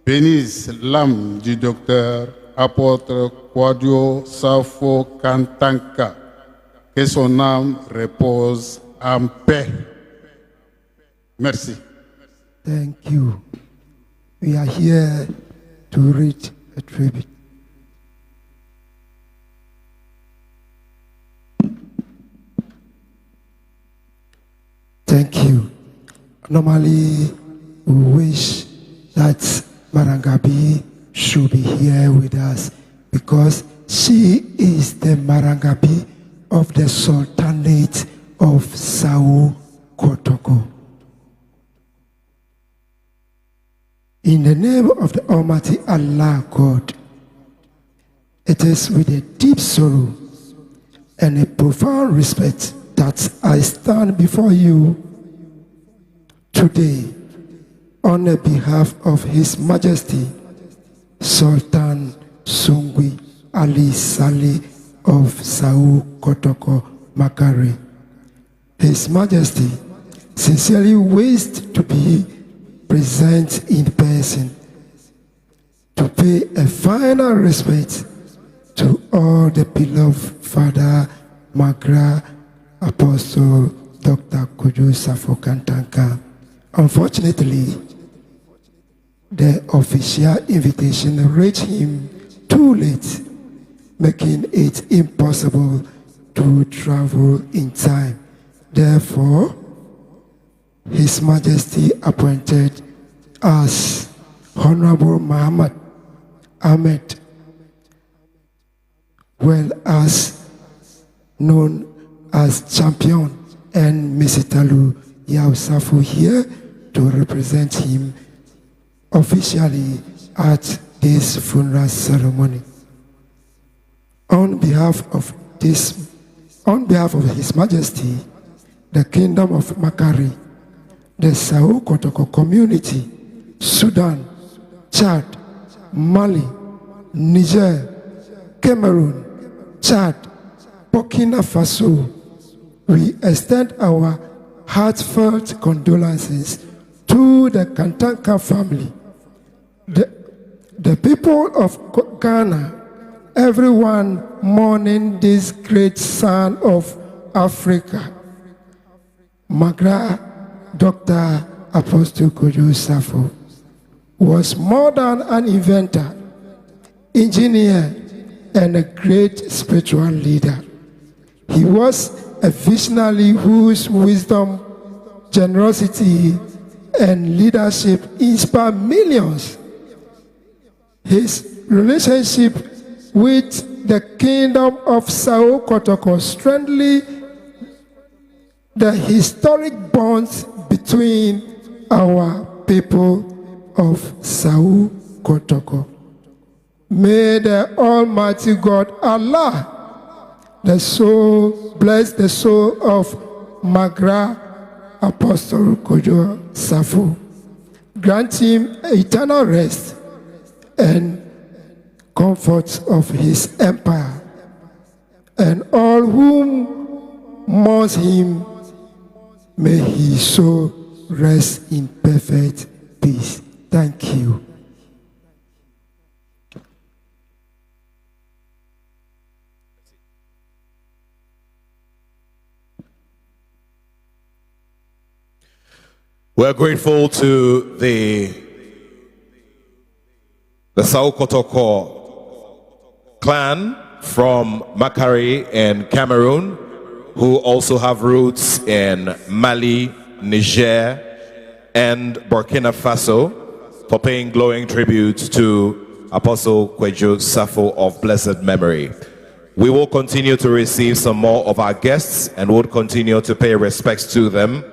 S8: bénisse l'âme du docteur apôtre Kwadwo Safo Kantanka. Que son âme repose en paix. Merci.
S9: Thank you. We are here to read a tribute. Thank you. Normally, we wish that Marangabi should be here with us because she is the Marangabi of the Sultanate of Sao Kotoko. In the name of the Almighty Allah God, it is with a deep sorrow and a profound respect that I stand before you today on the behalf of His Majesty Sultan Sungwi Ali Saleh of Sao Kotoko Makari. His Majesty sincerely wished to be present in person to pay a final respect to all the beloved Father Magra Apostle Dr. Kwadwo Safo Kantanka. Unfortunately, the official invitation reached him too late, making it impossible to travel in time. Therefore, His Majesty appointed as Honorable Muhammad Ahmed, well as known as Champion, and Misitalu Safo here to represent him officially at this funeral ceremony. On behalf of His Majesty, the Kingdom of Makari, the Sao Kotoko community, Sudan, Chad, Mali, Niger, Cameroon, Chad, Burkina Faso, we extend our heartfelt condolences to the Kantanka family, The people of Ghana, everyone mourning this great son of Africa, Magra Dr. Apostle Kwadwo Safo, was more than an inventor, engineer, and a great spiritual leader. He was a visionary whose wisdom, generosity, and leadership inspired millions. His relationship with the kingdom of Sao Kotoko strengthened the historic bonds between our people of Sao Kotoko. May the Almighty God Allah bless the soul of Magra Apostle Kwadwo Safo. Grant him eternal rest and comfort of his empire, and all whom mourns him, may his soul rest in perfect peace. Thank you.
S3: We're grateful to the Sao Kotoko clan from Makari in Cameroon, who also have roots in Mali, Niger, and Burkina Faso, for paying glowing tribute to Apostle Kwadwo Safo of blessed memory. We will continue to receive some more of our guests and will continue to pay respects to them.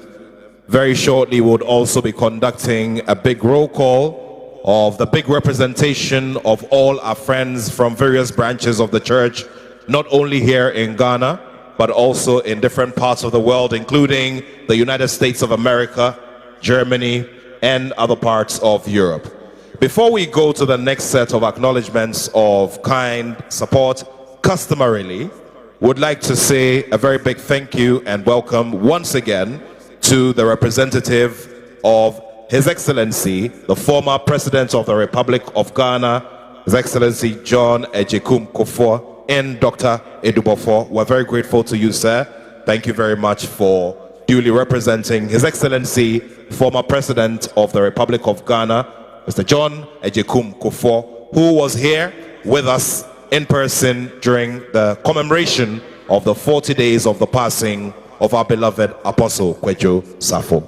S3: Very shortly, we'll also be conducting a big roll call of the big representation of all our friends from various branches of the church, not only here in Ghana, but also in different parts of the world, including the United States of America, Germany, and other parts of Europe. Before we go to the next set of acknowledgements of kind support, customarily, would like to say a very big thank you and welcome once again to the representative of His Excellency, the former President of the Republic of Ghana, His Excellency John Ejekum Kufuor, and Dr. Edubofo. We're very grateful to you, sir. Thank you very much for duly representing His Excellency, former President of the Republic of Ghana, Mr. John Ejekum Kufuor, who was here with us in person during the commemoration of the 40 days of the passing of our beloved Apostle Kwadwo Safo.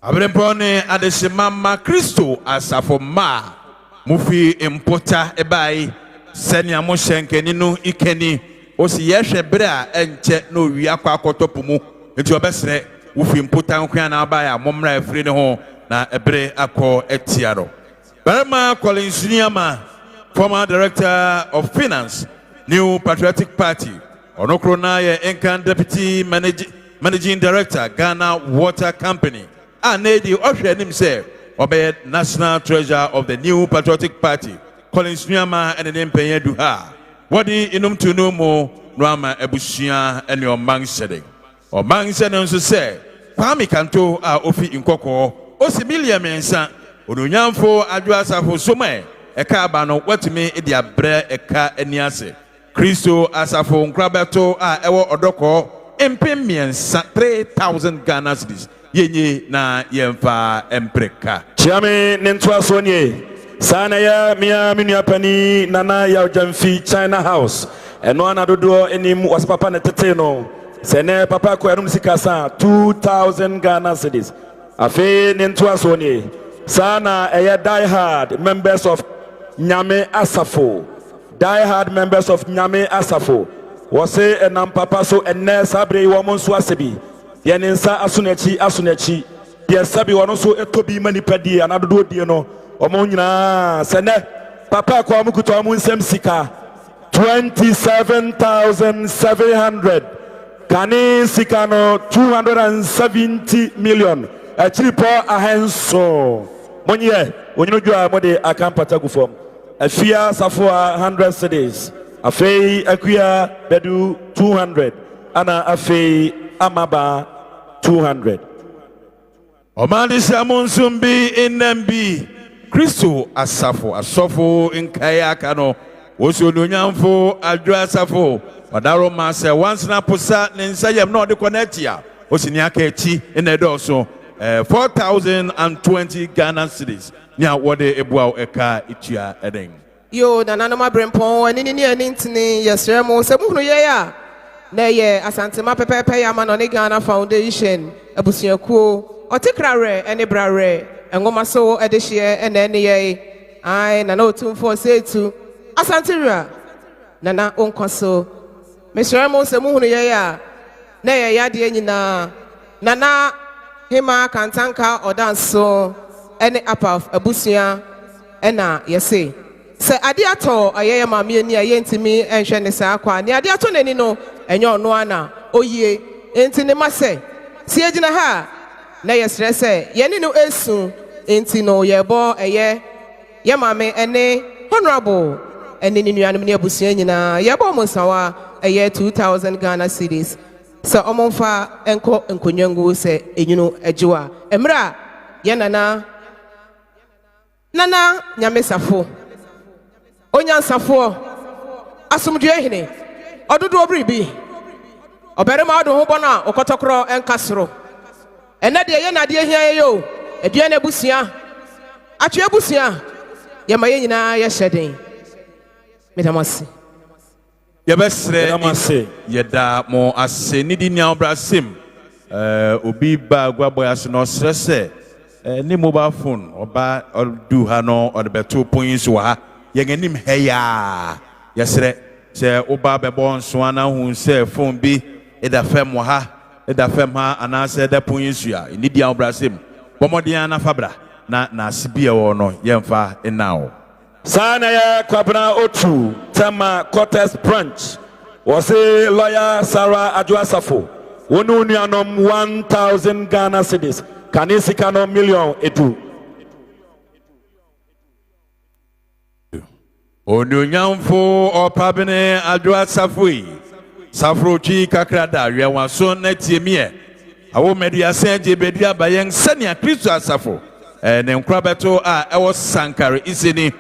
S7: Abrepone adesimama Christo Asafo ma mufi impota ebai senia mo shenkeni no ikeni osi yehwe bere a enche no wi akwa akotopo mu enti obesre wufi impota nkwa na abai a momra afiri ne ho na ebere akọ etiaro. Barama Collins Nyama, former Director of Finance, New Patriotic Party, Onokrona ye Enkan Deputy Managing Director, Ghana Water Company. Nedi Oshe himself, Obey National Treasurer of the New Patriotic Party, Collins Nyama and the name Penye Duha. Wadi inum tunumo Rama Ebushia and your mang setting. Or mang setting to say, Kwame Kanto a Ofi Inkoko, Osibilia Mensa, Unyamfo Adwoa Safo Some, Eka Bano, what me idia bre eka eniase. Christo Asafo Nkrabato a Ewo Odoko, Empemiensa 3,000 Ghana cedis. Yenye na yemfa empreka.
S1: Chiame Nentwa Sonye, Sana ya Mia Miniapani, Nana ya Jamfi China House, and one adodo enim was Papa Neteteno, Sene Papa Kwerum Sikasa, 2,000 Ghana cedis. Afe Nentwa Sonye, Sana Eya diehard members of Nyame Asafo, diehard members of Nyame Asafo, Wase enam Papa so ene sabre wamon swasebi. Yeninsa asunechi ye sabi wono so etobi manipadi anadodo die no omo nyina sene papa kwa mukuto amu nsem sika 27,700 kani sika no 270 million achiripo ahenso monye onyino dwa mode akampata gufom afia safo 100 cedis afei akuya bedu 200 ana afei amaba 200.
S7: Omandi Samonsumbi in Nembi Christo Asafo Asafo in Kayakano Osu Nunyamfo Adwoa Safo Wadaro Mase once na pusa Ninsayam no de connectia Osiniaka echi in edoso 4,020 Ghana cedis nya wode ebuao eka itia edeng
S10: yo na nanoma brempon ani ni ani ntini yesre mo se muhunu ye ya na ye asantema pepepe ya ma no ne Ghana Foundation abusuakuo otikrare ene brare engoma so edehie ene ne ye ai na otumfo setu asantira na onkoso mesre mo se muhunu ye ya na ye yade nyina na hima kantanka odanso ene apaf abusua ena yese se ade ato ayeye maame ni ayentimi enhwe ne saa kwa ne ade ato nani no enyo no ana oyie enti ne mase si agina ha na yesre se ye ni no esu enti no yebo eye ye maame ene honorable ene ni nuanom ne abusua nyina yebo mo sawa eye 2,000 Ghana cedis se omonfa enko enkonyangu se enyunu ajiwa emra ye nana nyame safo Onyan Safo asumdue hene ododo obribi oberema odo ho bona okotokro enkasoro ene de ye na de hia yo edua na busia atwe busia ye ma ye nyina ye hyeden medamasi
S7: ye besre yeda mo ase nidi nya obrasim obi ba gwaboy ase no srese ni mobile phone oba odu ha no odebeto points wa ha yengenim heya yesre se oba bebo nso ana hu se phone bi eda fem wa ha eda fem ha ana se da points ya ni dia obrasim bomodian na fabra na asibia wo no yemfa enao
S1: sana ya kwabna otu tama Cortes branch was a lawyer Sarah Adwoa Safo wonu nuanom 1,000 Ghana cedis kanisika no million edu
S7: Onyamfo opabene Adwoa Safo Safro chi kakrada rewaso na tiemie awo media senje bedia bayen sania Christo Asafo ne nkrabeto a ewo sankare iseni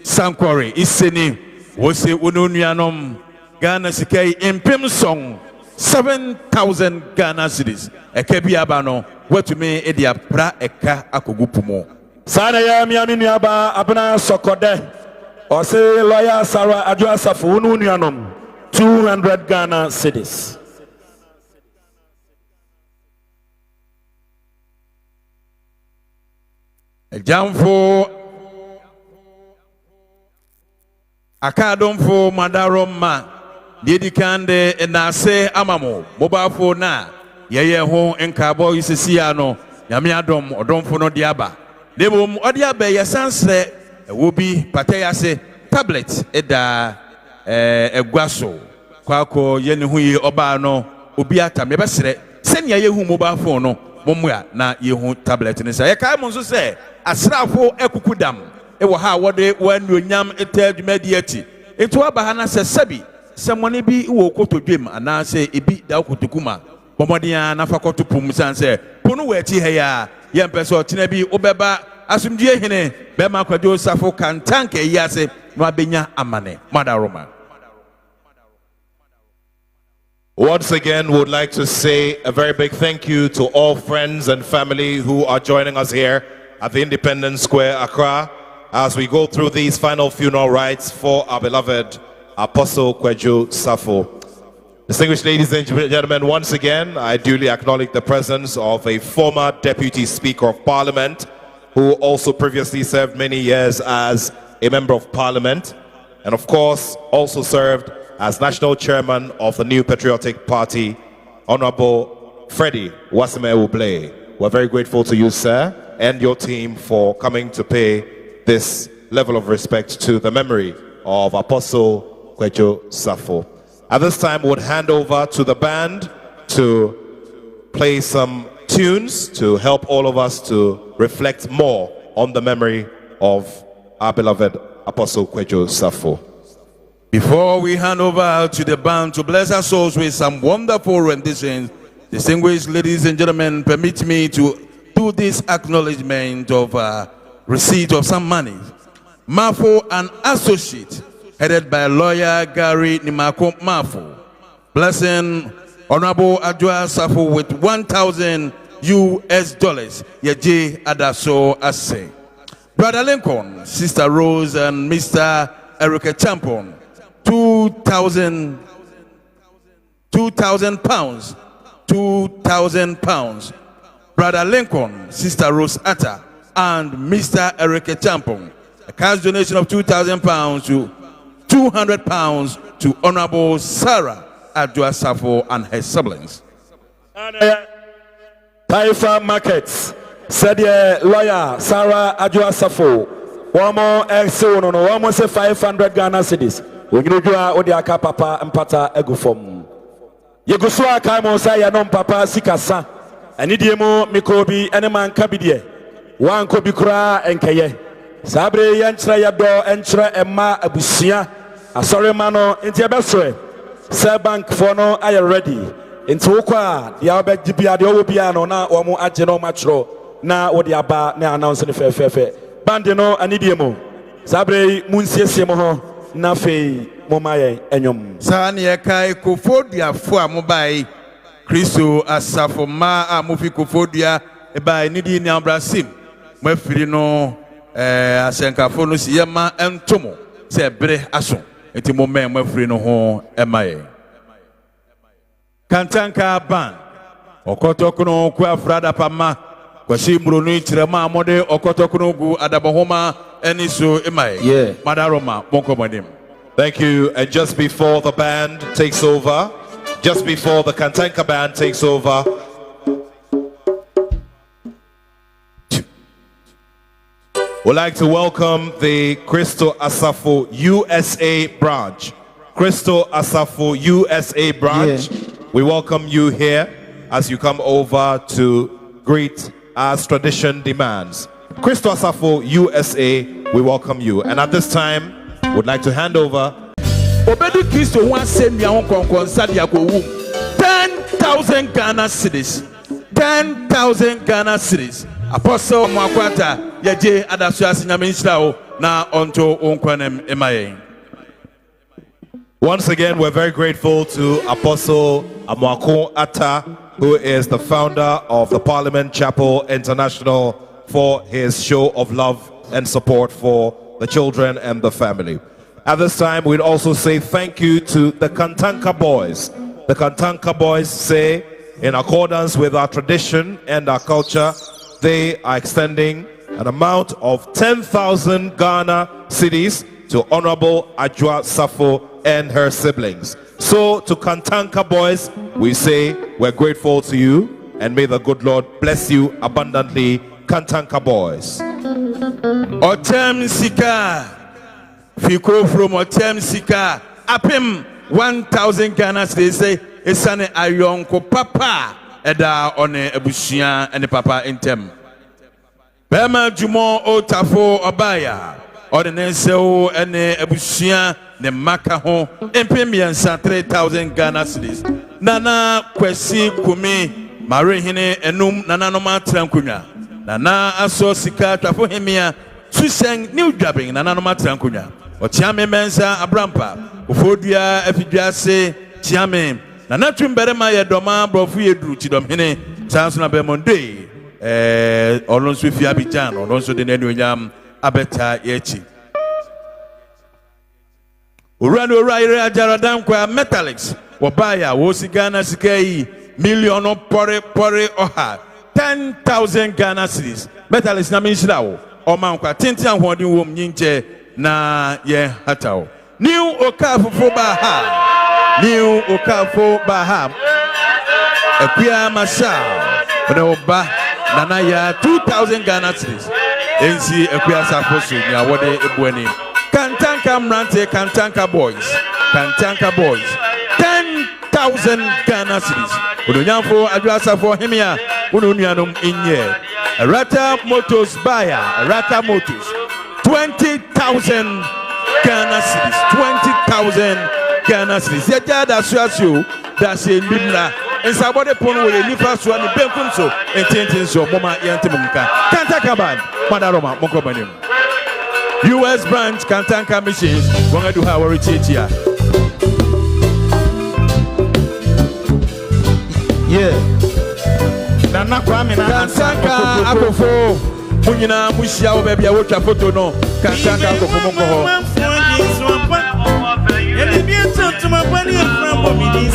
S7: sankware iseni wose onunuanom Ghana sikai impem song 7,000 Ghana cedis ekebia ba no watumi edia pra eka akogupumo
S1: sana ya mianu nuaba abna sokode ose lawyer Sarah Adwoa Safo onunuanom 200 Ghana cedis
S7: Jamfo Akadomfo Madaroma Dedikande enase amamo mobile phone na yeye ho enkabo isisia no nyame adom odomfo no diaba debom odiaba yesansre wobi patayase tablet eda egwaso kwako yene hu yi oba no obi atam yebesre senia yehu mobile phone no momua na yehu tablet ne sa yekai mo nso se asrafo ekukudam ewo ha wode wanuonyam etadwumadi ati etu aba ha na se sabi semone bi wo kotodwem ana se ebi da kotokuma bomodian na fakoto pum san se ponu wati ha ya yempese otena bi obeba asumdie hene bema Kwadwo Safo kantanke yase no abenya amane madaroma.
S3: Once again, we would like to say a very big thank you to all friends and family who are joining us here at the Independence Square, Accra, as we go through these final funeral rites for our beloved Apostle Kwadwo Safo. Distinguished ladies and gentlemen, once again, I duly acknowledge the presence of a former Deputy Speaker of Parliament who also previously served many years as a Member of Parliament and, of course, also served as National Chairman of the New Patriotic Party, Honorable Freddie Wasime. We're very grateful to you, sir, and your team for coming to pay this level of respect to the memory of Apostle Kwadwo Safo. At this time, we'll hand over to the band to play some tunes to help all of us to reflect more on the memory of our beloved Apostle Kwadwo Safo.
S7: Before we hand over to the band to bless our souls with some wonderful renditions, distinguished ladies and gentlemen, permit me to do this acknowledgement of receipt of some money. Mafo and Associate, headed by lawyer Gary Nimako Mafo, blessing Honorable Adwoa Safo with $1,000 US. Yeje Adaso Ase. Brother Lincoln, Sister Rose, and Mr. Erica Champon, 2,000 pounds. 2,000 pounds. Brother Lincoln, Sister Rose Atta, and Mr. Erica Champon. A cash donation of 2,000 pounds to 200 pounds to Honorable Sarah Adwoa Safo and her siblings.
S1: Taifa Markets said the lawyer Sarah Adwoa Safo. One more exo no one more say 500 Ghana cedis. We you do odiaka papa empata egufom. Yegusua kaimo say ya non papa sikasa. Ani diemo mikobi ene man kabidie. Wan ko bikura enkeye. Sabre yanchra yado enchra emma abusia. Asore mano inti ebeswe. Sir bank for no I ready. Inti ukwa the abeg dibia the obiano na omo ageno matro na odi aba na announce ne fe. Bande no anidiemo. Sabre munsiesie mo ho na fe momaye enyom.
S7: Sa ne kai kofodia fo amobai Christo Asafo ma amofi kofodia e bai nidi ni ambrasim. Mafiri no asenkafo no si yema entomo se bere aso. Enti mo men mafiri no ho emaye. Kantanka ban okotokuno kwa frada pama kwasi mbronu itirema amode okotokuno gu adabohoma eniso emaye. Madaroma monkomonim.
S3: Thank you. And just before the band takes over, just before the Kantanka band takes over, we'd like to welcome the Christo Asafo USA branch. Christo Asafo USA branch. We welcome you here as you come over to greet as tradition demands. Christo Asafo USA, we welcome you. And at this time, would like to hand over.
S7: Obedi Christo wants send me on Sadia go 10,000 Ghana cedis. 10,000 Ghana cedis. Apostle Mwakwata Yeje Adaso Nyamenshirao na onto onkwanem emaye.
S3: Once again, we're very grateful to Apostle Amwako Atta, who is the founder of the Parliament Chapel International, for his show of love and support for the children and the family. At this time, we'd also say thank you to the Kantanka boys. The Kantanka boys say, in accordance with our tradition and our culture, they are extending an amount of 10,000 Ghana cedis to Honorable Adwoa Safo and her siblings. So to Kantanka boys, we say we're grateful to you and may the good Lord bless you abundantly, Kantanka boys.
S7: Otem Sika Fiko from Otem Sika Apim 1,000 Ghana, they say Esane Ayonko Papa Eda one Ebushia and the Papa Intem Bema Jumo Otafo Obaya Ordinance and Ebushia ne Makaho Empemiansa 3,000 Ghana cedis. Nana Kwesi Kumi Marihine Enum Nana Noma Trankunya Nana Aso Sika Tafo Hemia Suseng New Jabbing Nana Noma Trankunya Otiame Mensa Abrampa Ufodia Efidiase Tiame Nana Trimberema Yedoma Brofu Yedru Tidomhine Sansuna Bemonde Olonsu Fiabijan Olonsu de Nenyam Abeta Yechi Urano Raira Jaradam kwa Metallics Wabaya Wosi Ghana Sikei million pore oha 10,000 Ghana cedis. Metallics na minshirawo Oman kwa tinti an hodi wom nyinche na ye hatao. New Okafo Baha New Okafo Baha Ekuya Masha Oba Nana ya 2,000 Ghana cedis. Ensi Ekuya Safosu ni awode ebueni. Kantanka Mrante, Kantanka boys, 10,000 Ghana cedis. Udunyanfo Adwoa Safo Hemia, Ununyanum Inye. Erata Motors buyer, Erata Motors, 20,000 Ghana cedis, 20,000 Ghana cedis. Yajada Suasio, that's a Bibla, nsabode pono wo ye nifa so ne benkum so entintin so moma yentemumka Kantanka band madaroma monkobanim US branch Kantanka machines wonga do ha wori chichia
S1: yeah Nana Kwame na
S7: Kantanka Akofo munyina mushia wo bebia wo twa photo no Kantanka Akofo monko ho
S11: Ele bien to my body and from me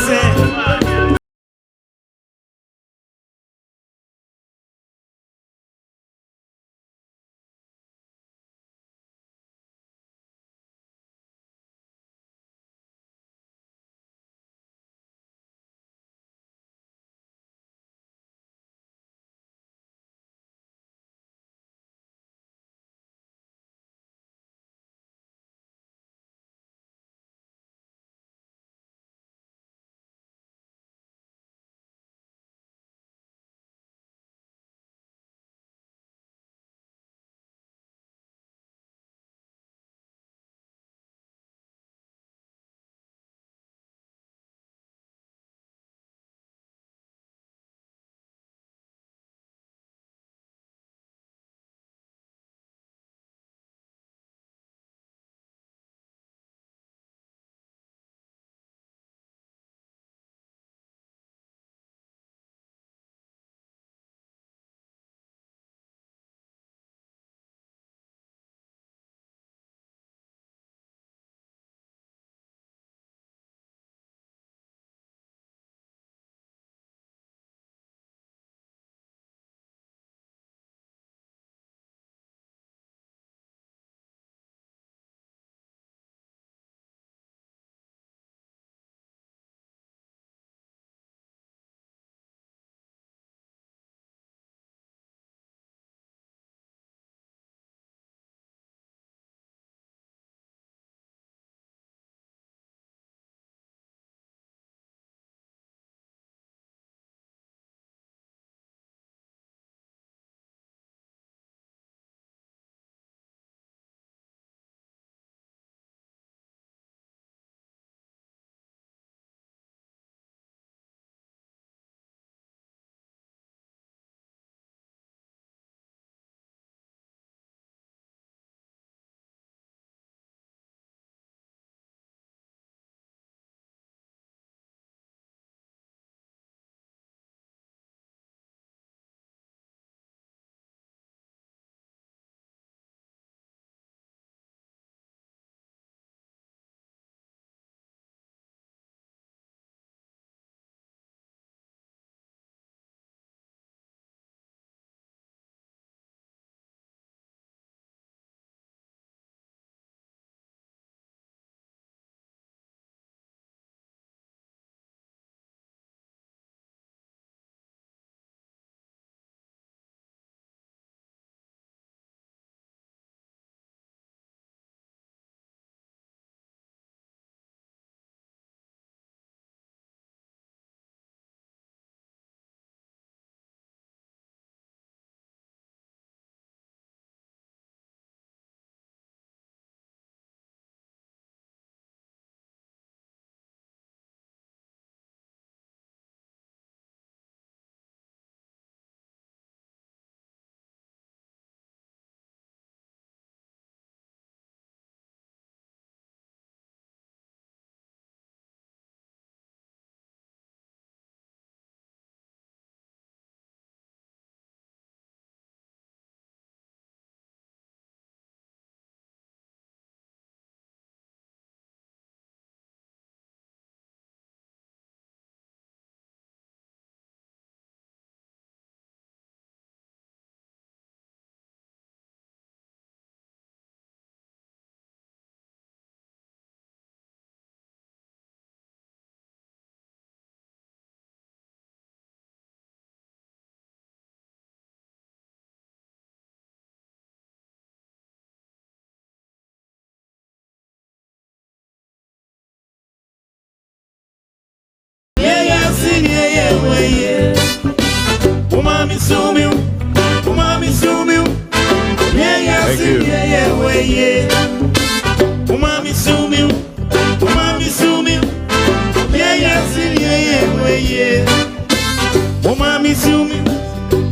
S11: sumi,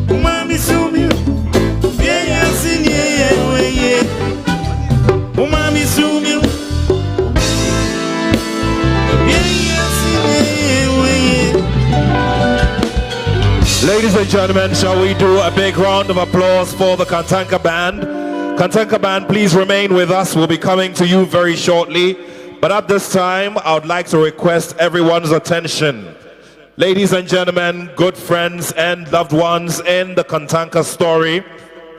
S11: umami sumi, yeah, sing yeah, umami sumi, yeah, sing yeah.
S3: Ladies and gentlemen, shall we do a big round of applause for the Kantanka Band? Kantanka Band, please remain with us. We'll be coming to you very shortly. But at this time, I would like to request everyone's attention. Ladies and gentlemen, good friends and loved ones in the Kantanka story,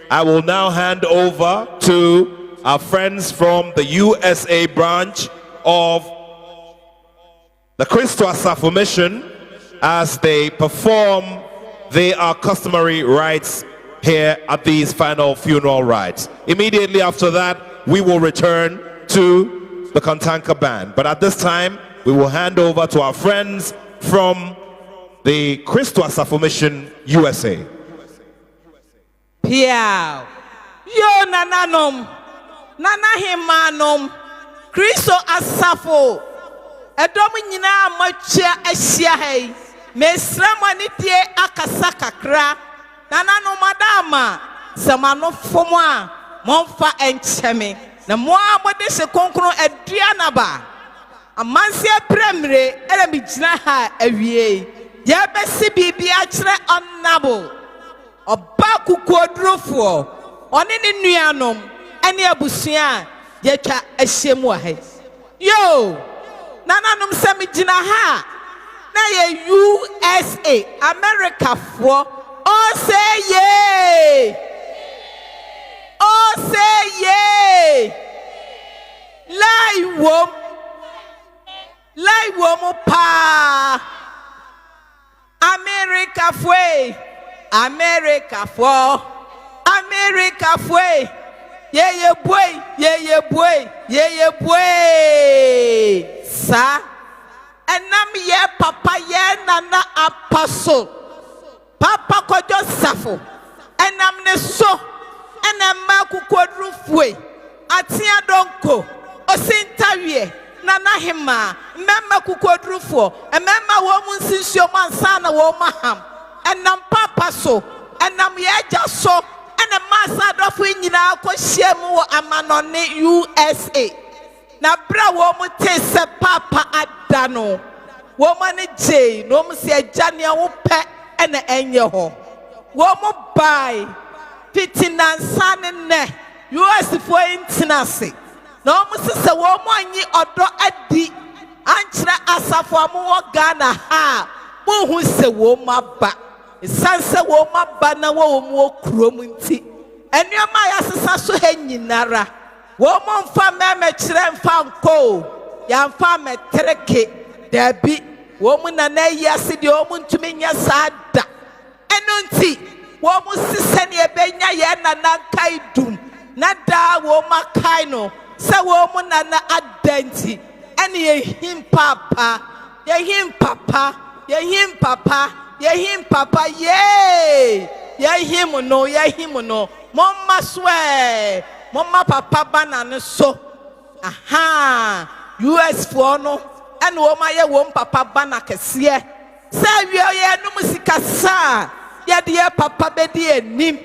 S3: I will now hand over to our friends from the USA branch of the Christo Asafo mission as they perform their customary rites here at these final funeral rites. Immediately after that, we will return to the Kantanka Band. But at this time, we will hand over to our friends from the Christo Asafo mission USA.
S12: Piao. Yo nananom. Nanahimanom. Christo Asafo. Edomu nyina machia ahyia hai. Mesrama nitie akasa kakra. Nananom madama. Samano fomo a monfa encheme. Na moa mode se konkron aduana ba. Amanse premre ele mi gyina ha awie. Ya besi bibi akire onnabo. Oba kukodrofo. Oni ni nuanom ene abusua ya twa ahyemu wa hai. Yo! Nananom se mi gyina ha. Na ye USA, America for. Oh say yay! Oh say yay! Lai wo pa. America fue. America for. America fue. Ye boy, ye boy, ye boy. Sa. Enam ye papa ye nana apostle. Papa Kwadwo Safo. Enam ne so. Enam maku Kwadwo fue. Atia donko. Osintawie. Nana hima. Memma Kwadwo fo. Emema wo mu nsisio mansana wo maham. Enam papa so. Enam ye ja so. Enam masa dofo nyina akohie mu wo amanone USA. Na bra wo mu te se papa adano. Wo mane je no mu se agane wo pe ene enye ho. Wo mu bai fitting ansane ne US fo intinase. No mu se wo mu anyi odo adi ankyere asafo amu wo Ghana ha. Mo hu se wo maba. Sanse wo maba na wo mu okrom nti. Enuama ya sesa so ha nyinara. Wo mo mfa meme kyere mfa nko. Ya mfa metreke dabi. Wo mu na na yase de wo mu ntumi nya sada. Eno nti wo mu sise ne ebenya ye na na kai dum. Na da wo makai no. Se wo mu na na adanti. Ene ye him papa. Ye him papa. Ye him papa. Ye him papa. Ye. Ye him no. Ye him no. Mama swear. Mama papa banana so. Aha. US for no. And woma ye wom papa bana kesiye. Say we ye no musika sa. Ye de papa be de enim.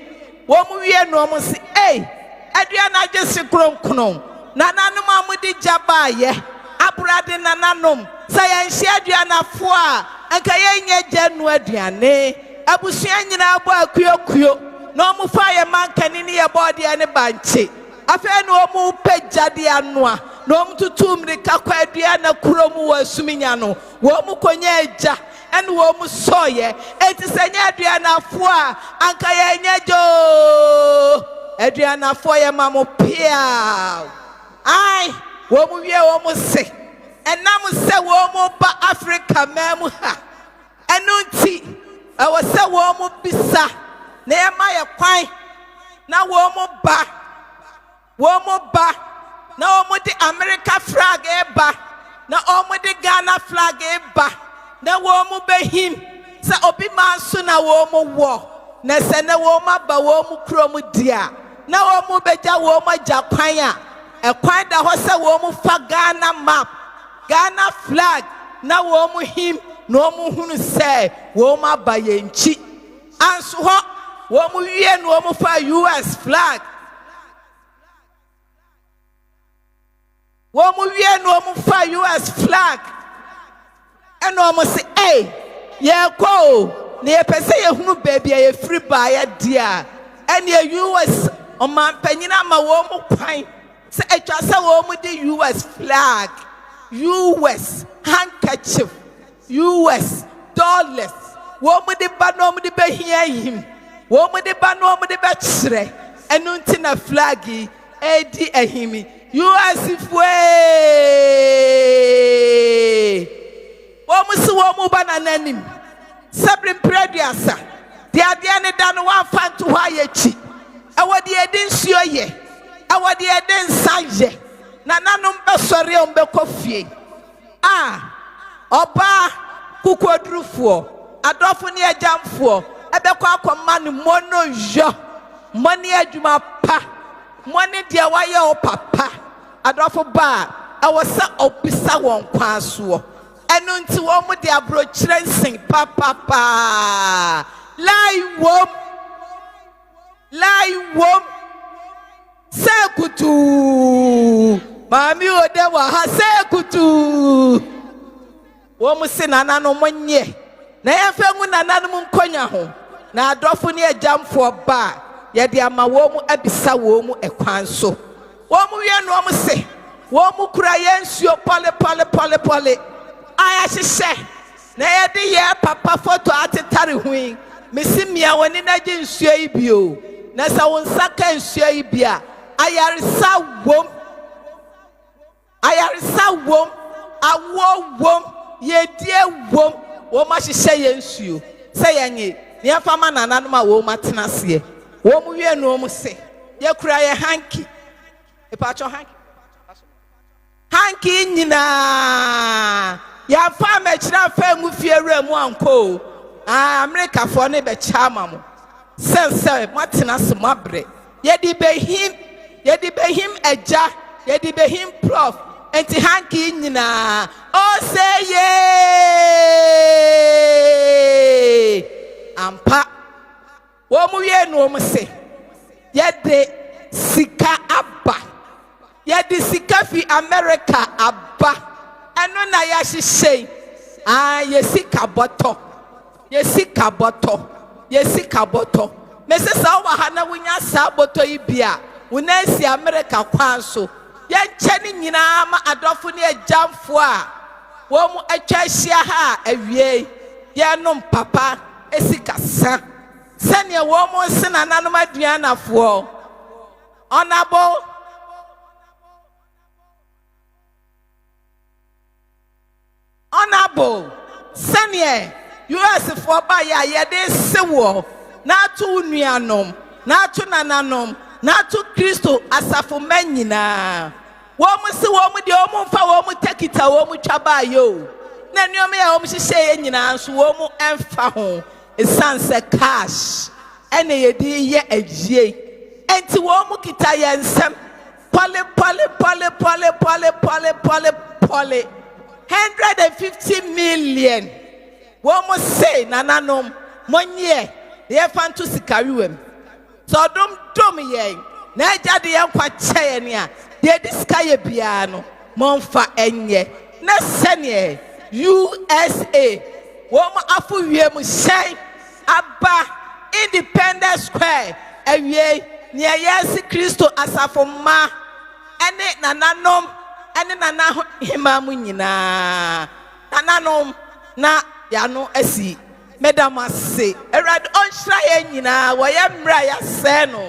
S12: Womu wie no mo si eh. Aduana agese kronkron. Nananom amudi jaba ye. Abrade nananom. Say ye hye aduana fo a anka ye nya janu aduane. Abusua nyina abo akuyokuyo. No mu fa ye mankani ne ye body ne banche. Afa no mu pejade anoa. No mu tutum de kakwa aduana kuromu wa suminya no. Wo mu konya eja ene wo mu soye. Enti senya aduana fo a anka ye nya jo. Aduana fo ye mamu pia. Ai, wo mu wie wo mu se. Enam se wo mu ba Africa memu ha. Enu nti e wo se wo mu bisa. Na ye ma ye kwan na wo mu ba. Wo mu ba. Na wo mu di America flag eba. Na wo mu di Ghana flag eba. Na wo mu behim. Se obi manso na wo mu wo. Na se na wo ma ba wo mu krom dia. Na wo mu beja wo mu ja kwan a. E kwan da ho se wo mu fa Ghana map. Ghana flag. Na wo mu him. No mu hunu se wo ma ba ye nchi. anso hɔ wɔn mu wie no wɔn fa US flag wɔn mu wie no wɔn fa US flag ɛna wɔn sɛ yɛkɔ o na yɛpɛ sɛ yɛhunu baabi a yɛfiri baa yɛdi a ɛne US ɔmanpanyin ama wɔn mu kwan sɛ atwa sɛ wɔn mu de US flag US handkerchief US dollars wɔn mu de ba na wɔn mu de bɛhia yim wɔn mu de ba na wɔn mu de bɛkyerɛ ɛno nti na flag yi ɛdi ahimi US foe wɔn mu si wɔn mu ba na n'anim sɛbiri mpiraduasa deɛ adeɛ ne da no wɔafa nto hɔ ayɛ kyi ɛwɔ deɛ yɛde nsuo yɛ ɛwɔ deɛ yɛde nsa yɛ na nanom bɛsɔre a wɔn bɛkɔ fie ɔbaa kukuodurufoɔ adɔfo ne agyamfoɔ ɛbɛkɔ akɔma no mmɔ no yɔ mmɔ ne adwuma pa mmɔ ne deɛ wɔayɛ wɔ papa adɔfo baa ɛwɔ sɛ ɔbisa wɔn kwan soɔ ɛno nti wɔn mo de aburokyerɛ nsen papapaa lai wom sɛ kutu maame ode wɔ ha sɛ kutu wɔn mo se nananom nyɛ na yɛmfa ngu nananom nkonya ho na adɔfo ne agyamfoɔ baa yɛde ama wɔn mo abisa wɔn mo ɛkwan so wɔn mo wie no wɔn mo se wɔn mo kura yɛn nsuo pɔle ayahyehyɛ na yɛde yɛ papa foto atetare hui mesi mmea wɔne n'agye nsuo yi bio na sɛ wɔn nsa ka nsuo yi bi a ayaresa wom awoɔ wom yɛdie wom wɔn ahyehyɛ yɛn nsuo sɛ yɛnye nneɛma ma nananom a wɔn atena aseɛ wɔn wie no wɔn se yɛkura yɛ hanky epatwɔ hanky nyinaa yɛafa amɛkyerɛ afa ngu fie wura mu anko Amerikafoɔ ne bɛkyɛ ama mo sɛ moatena se mo abrɛ yɛde bɛhim agya yɛde bɛhim prof enti hanky nyinaa ɔsɛ ye ampa wɔn mu wie no wɔn se yɛde sika aba yɛde sika fi America aba ɛno na yɛahyehyɛ yɛsika bɔtɔ mɛsɛ sɛ wowɔ ha na wonya saa bɔtɔ yi bi a wo na asi America kwan so yɛnkyɛ ne nyinaa ma adɔfo ne agyamfoɔ a wɔn mu atwa ahyia ha a awie yɛnom papa esikasa sɛnea wɔn mu se nananom aduanafoɔ honorable sɛnea US foɔ ba yɛ a yɛde sewoɔ n'ato nuanom n'ato nananom n'ato Christo Asafo mɛ nyinaa wɔn mu se wɔn mu deɛ wɔn mu mfa wɔn mu tekita wɔn mu twa baa yɛ o na nneɛma yɛ wɔn hyehyɛ yɛ nyinaa nso wɔn mu ɛmfa ho esan sɛ cash ɛna yɛde yɛ agyie enti wɔn mu kita yɛn nsɛm pɔle 150 million wɔn mo say nananom monye yɛfa nto sikariwam so dom yɛn na agya de yɛn kwa kyɛ yɛn a deɛ de sika yɛ biara no momfa ɛnyɛ na sɛneɛ USA wɔn mo afo wiem hyɛn aba Independence Square awie nea yɛsi Christo Asafo ma ɛne nananom ɛne nana hema mu nyinaa nananom na yano asi madam ase erad onhyira yɛ nyinaa wɔyɛ mmra yɛsɛ no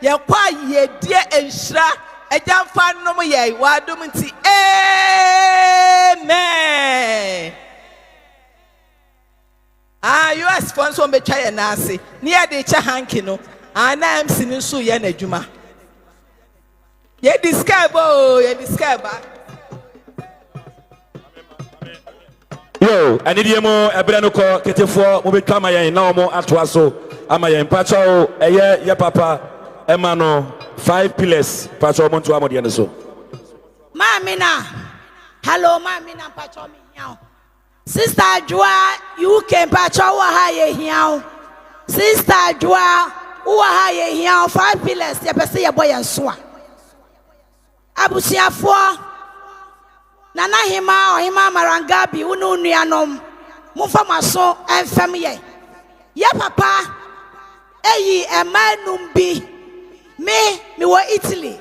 S12: yɛkɔ a yɛdie nhyira agyamfa nom yɛ wadom nti amen US fo nso mbɛtwa yɛ n'ase ne yɛde kyɛ hanky no na MC no nso yɛ n'adwuma yɛ describe
S1: yo anidie mo ebere no ko ketefo mo betwa ma yen na mo atoa so ama yen pacha o eye ye papa ema no 5 pillars pacha mo ntoa mo de ne so
S13: mamina hello mamina pacha mi hiao sister Adwoa UK pacha wo ha ye hiao Sister Adwoa, who are here 5 pillars, the person your boy and swa. Abusiafo, Nana Hima or Hima Marangabi, Unu Nianom, Mufa Maso and family. Ya papa, eyi emanumbi, me were Italy.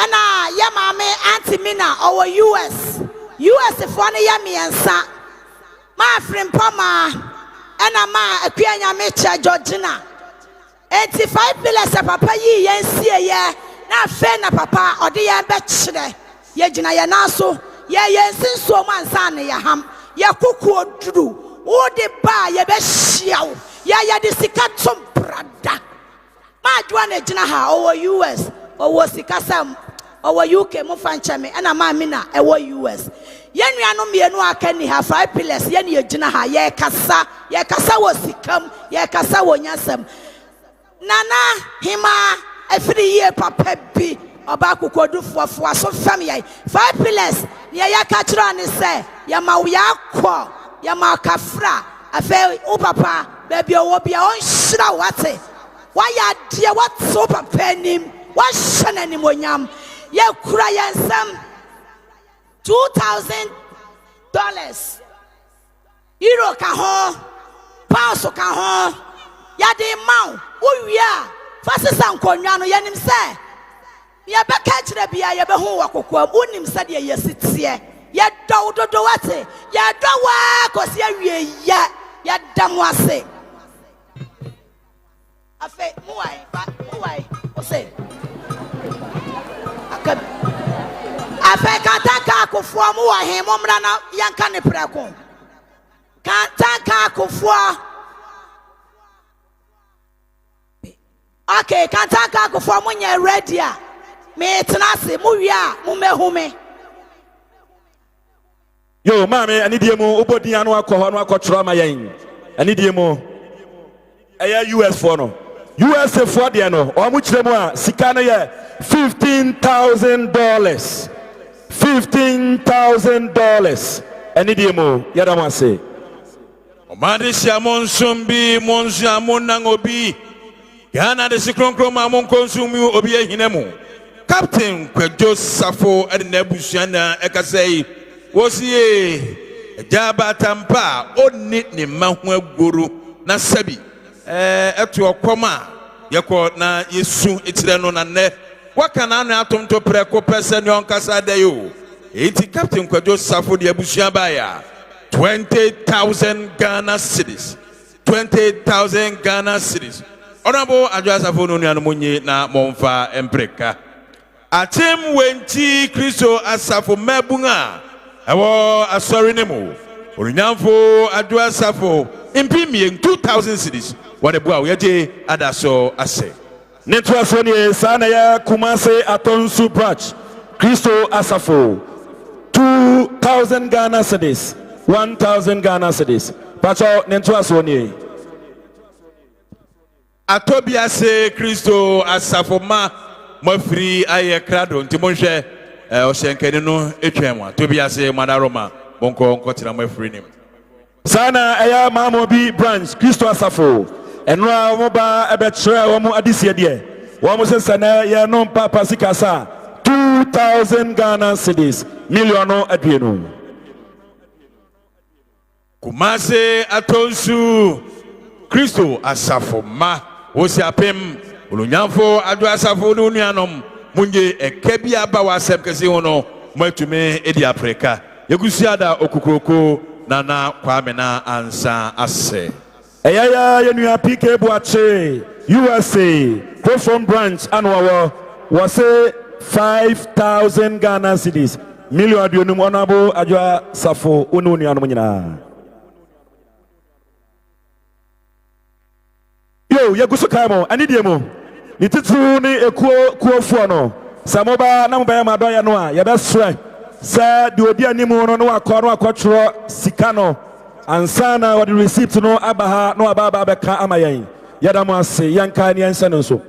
S13: And ya mame Auntie Mina over US for yami and sa. My friend Pama, and a ma a pianya mecha Georgina. 85 pillars of papa ye yen see ya. Na fena papa or the yan betchre. Ye jina ya naso, ye yen sin so man san ya ham, ya kuku drew. O de ba ye be shiao, ya disikatum brada. Ma dwane jina ha over US. Or sikasam or UK Mufanchame and a mamina a US. Yen no me no akani have 5 pillars, yen ye jinaha, ye kasa was sikam, ye kasa wonyasam. Nana hima a 3-year papa be obaku kodu for so family. 5 pillars, ya katran say, Yamauya kwa, Yamakafra, a fair upapa, baby or be on shra wate. Why ya dear what so papa name? What shan any monyam? Ye cry some $2,000. Euro kaho, pounds kaho. Ya de mau. Oh yeah. Fast and conyano yanim say. Ya be catch the bia ya be ho wakoko. Unim said ye sit here. Ya do wate. Ya do wa cause ya damwase. Afe muai. Say. Afe kantaka akufua mu wa hemo mra na yanka ne preko. Kantaka akufua. Okay, kantaka akufua mu nye ready a. Me tenase mu wi a mu mehume.
S1: Yo mame anidie mu obodi anu akọ no akọtro ma yen. Anidie mu eya US for no. USA for the no or much more sikana ye $15,000. $15,000. Any demo yadama say.
S7: Omadisha monsumbi monsia monangobi. Gana de sikronkro mamon konsumu obi ehinemu. Captain Kwadwo Safo and Nebusiana ekasei wosie jaba tampa onni ni mahwe guru na sabi. Etu okoma yeko na yesu etire no na ne wakana na atomto preko pese ne onkasa da yo enti Captain Kwadwo Safo de abusua ba ya 20,000 Ghana cedis 20,000 Ghana cedis Honorable Adwoa Safo no nua no monye na momfa empreka atem wenti Christo Asafo mabunga ewo asori nemu orunyamfo Adwoa Safo impimie 2,000 cedis what a boy, Yaje Adaso Ase.
S1: Netwasoni sana ya Kumase Atonsu branch. Christo Asafo. 2,000 Ghana cedis. 1,000 Ghana cedis. Pacho Netwasoni.
S7: Atobiase Christo Asafo ma free aye krado ntimonhwe oshenkeni no etwemwa. Tobiase Madaroma bonko nkotira free nim.
S1: Sana eya Mamobi branch Christo Asafo. Enra moba ebetre womu adisia de womu se sana ye no papa sikasa 2,000 Ghana cedis milliono aduenu
S7: Kumase Atonsu Christo Asafo ma osiapem olunyamfo Adwoa Safo no nuanom munye ekebi aba wasem kese hono matume edi apreka yegusiada okukroko nana kwamena ansa ase
S1: Eya yenua PK Boache USA Crofon branch anwawo wase 5,000 Ghana cedis million aduonu Honorable Adwoa Safo unu anu nyina yo yegusu kaimo anidie mo ni titru ni ekuo no samoba na mba ya madoya no a yebesre sa de obi animu no akotro sikano ansana what the receipt no abaha no ababa beka amayen yadamu ase yanka ni ense no so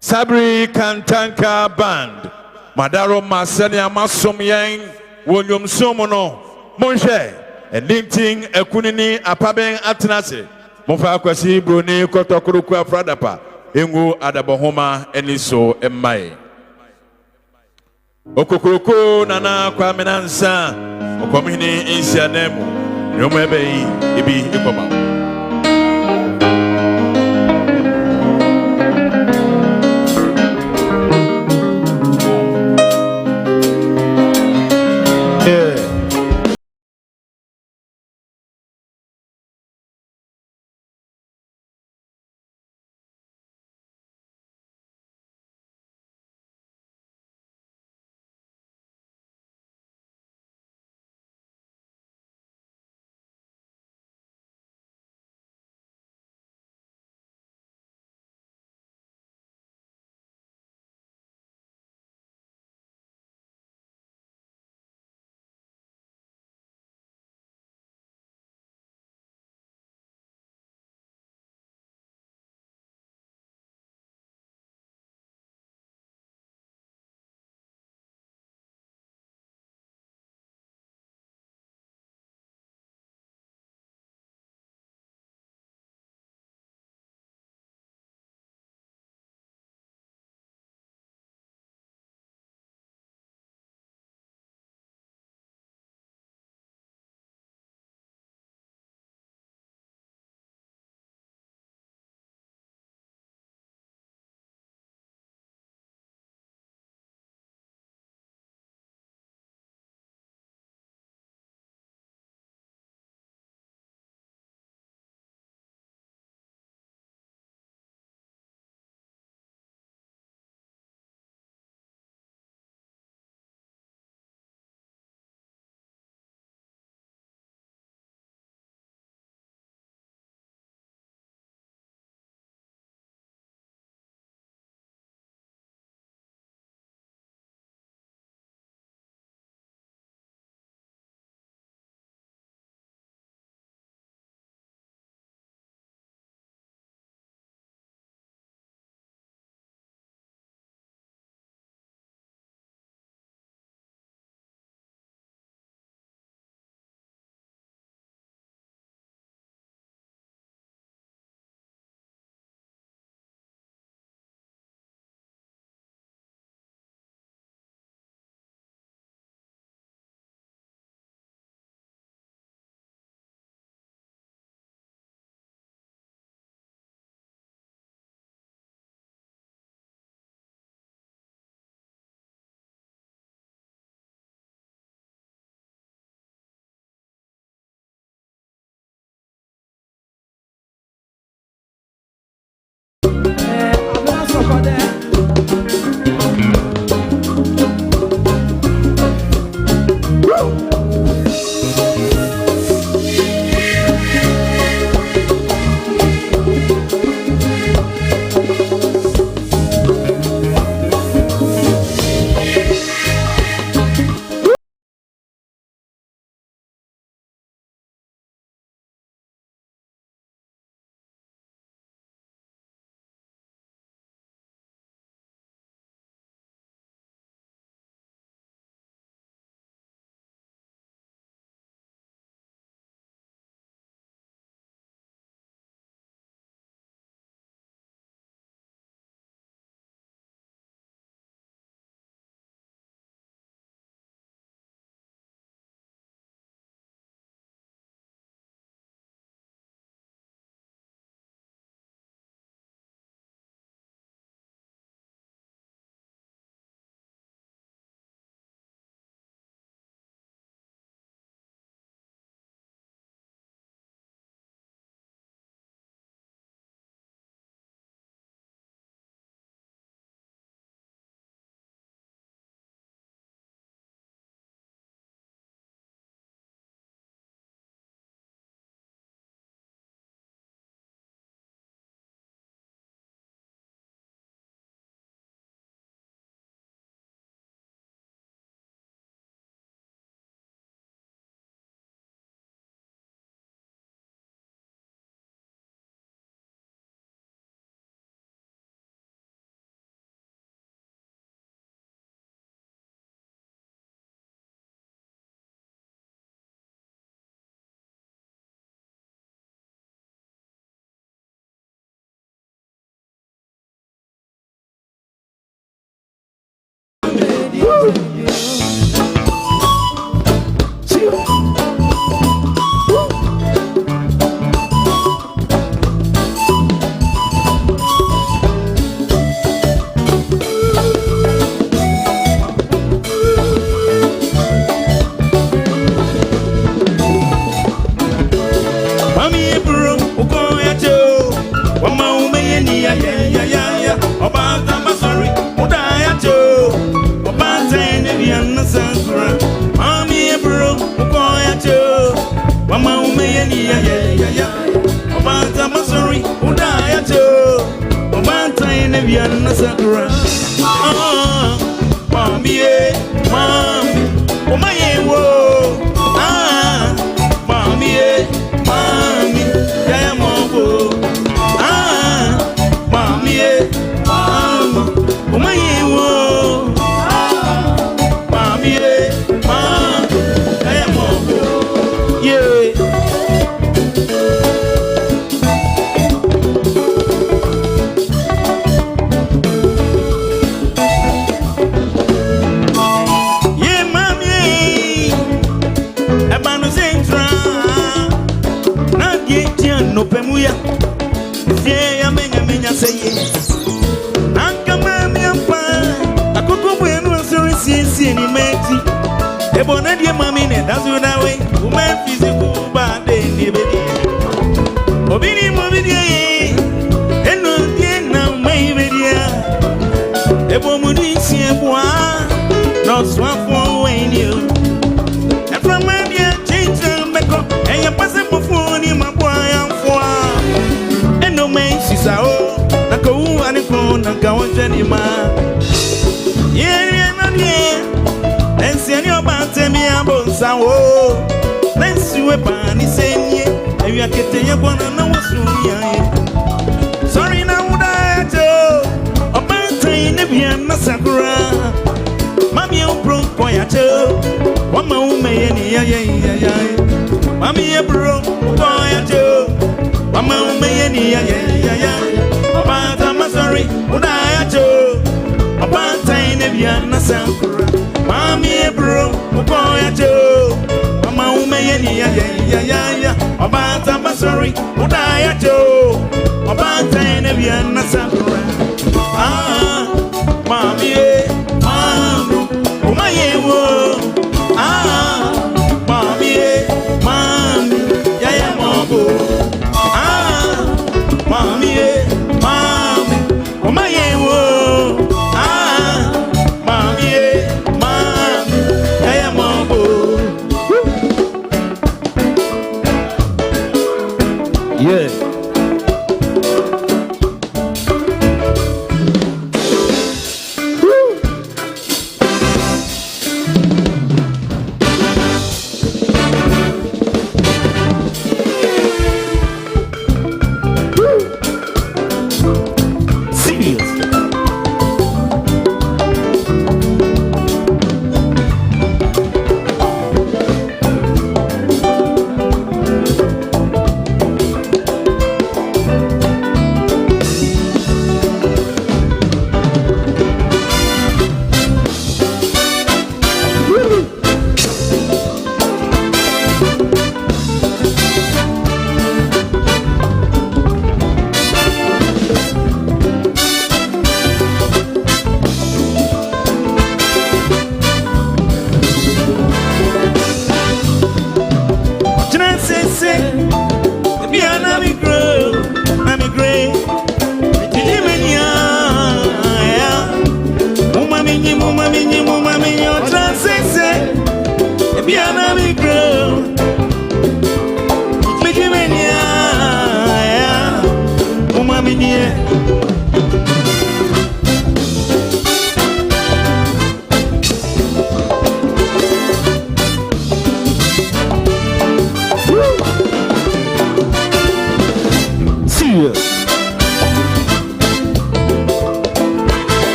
S7: Sabri Kantanka Band Madaro Masenia Masom Yang Wonyum Somono Monche Endinting ekunini apaben atenase. Mofa kwasi broni kotokuruku afradapa. Engu adabohoma eniso emmae. Okukuruku nana kwa menansa. Okomini insianemu. Nyomwebei ibi ikoma.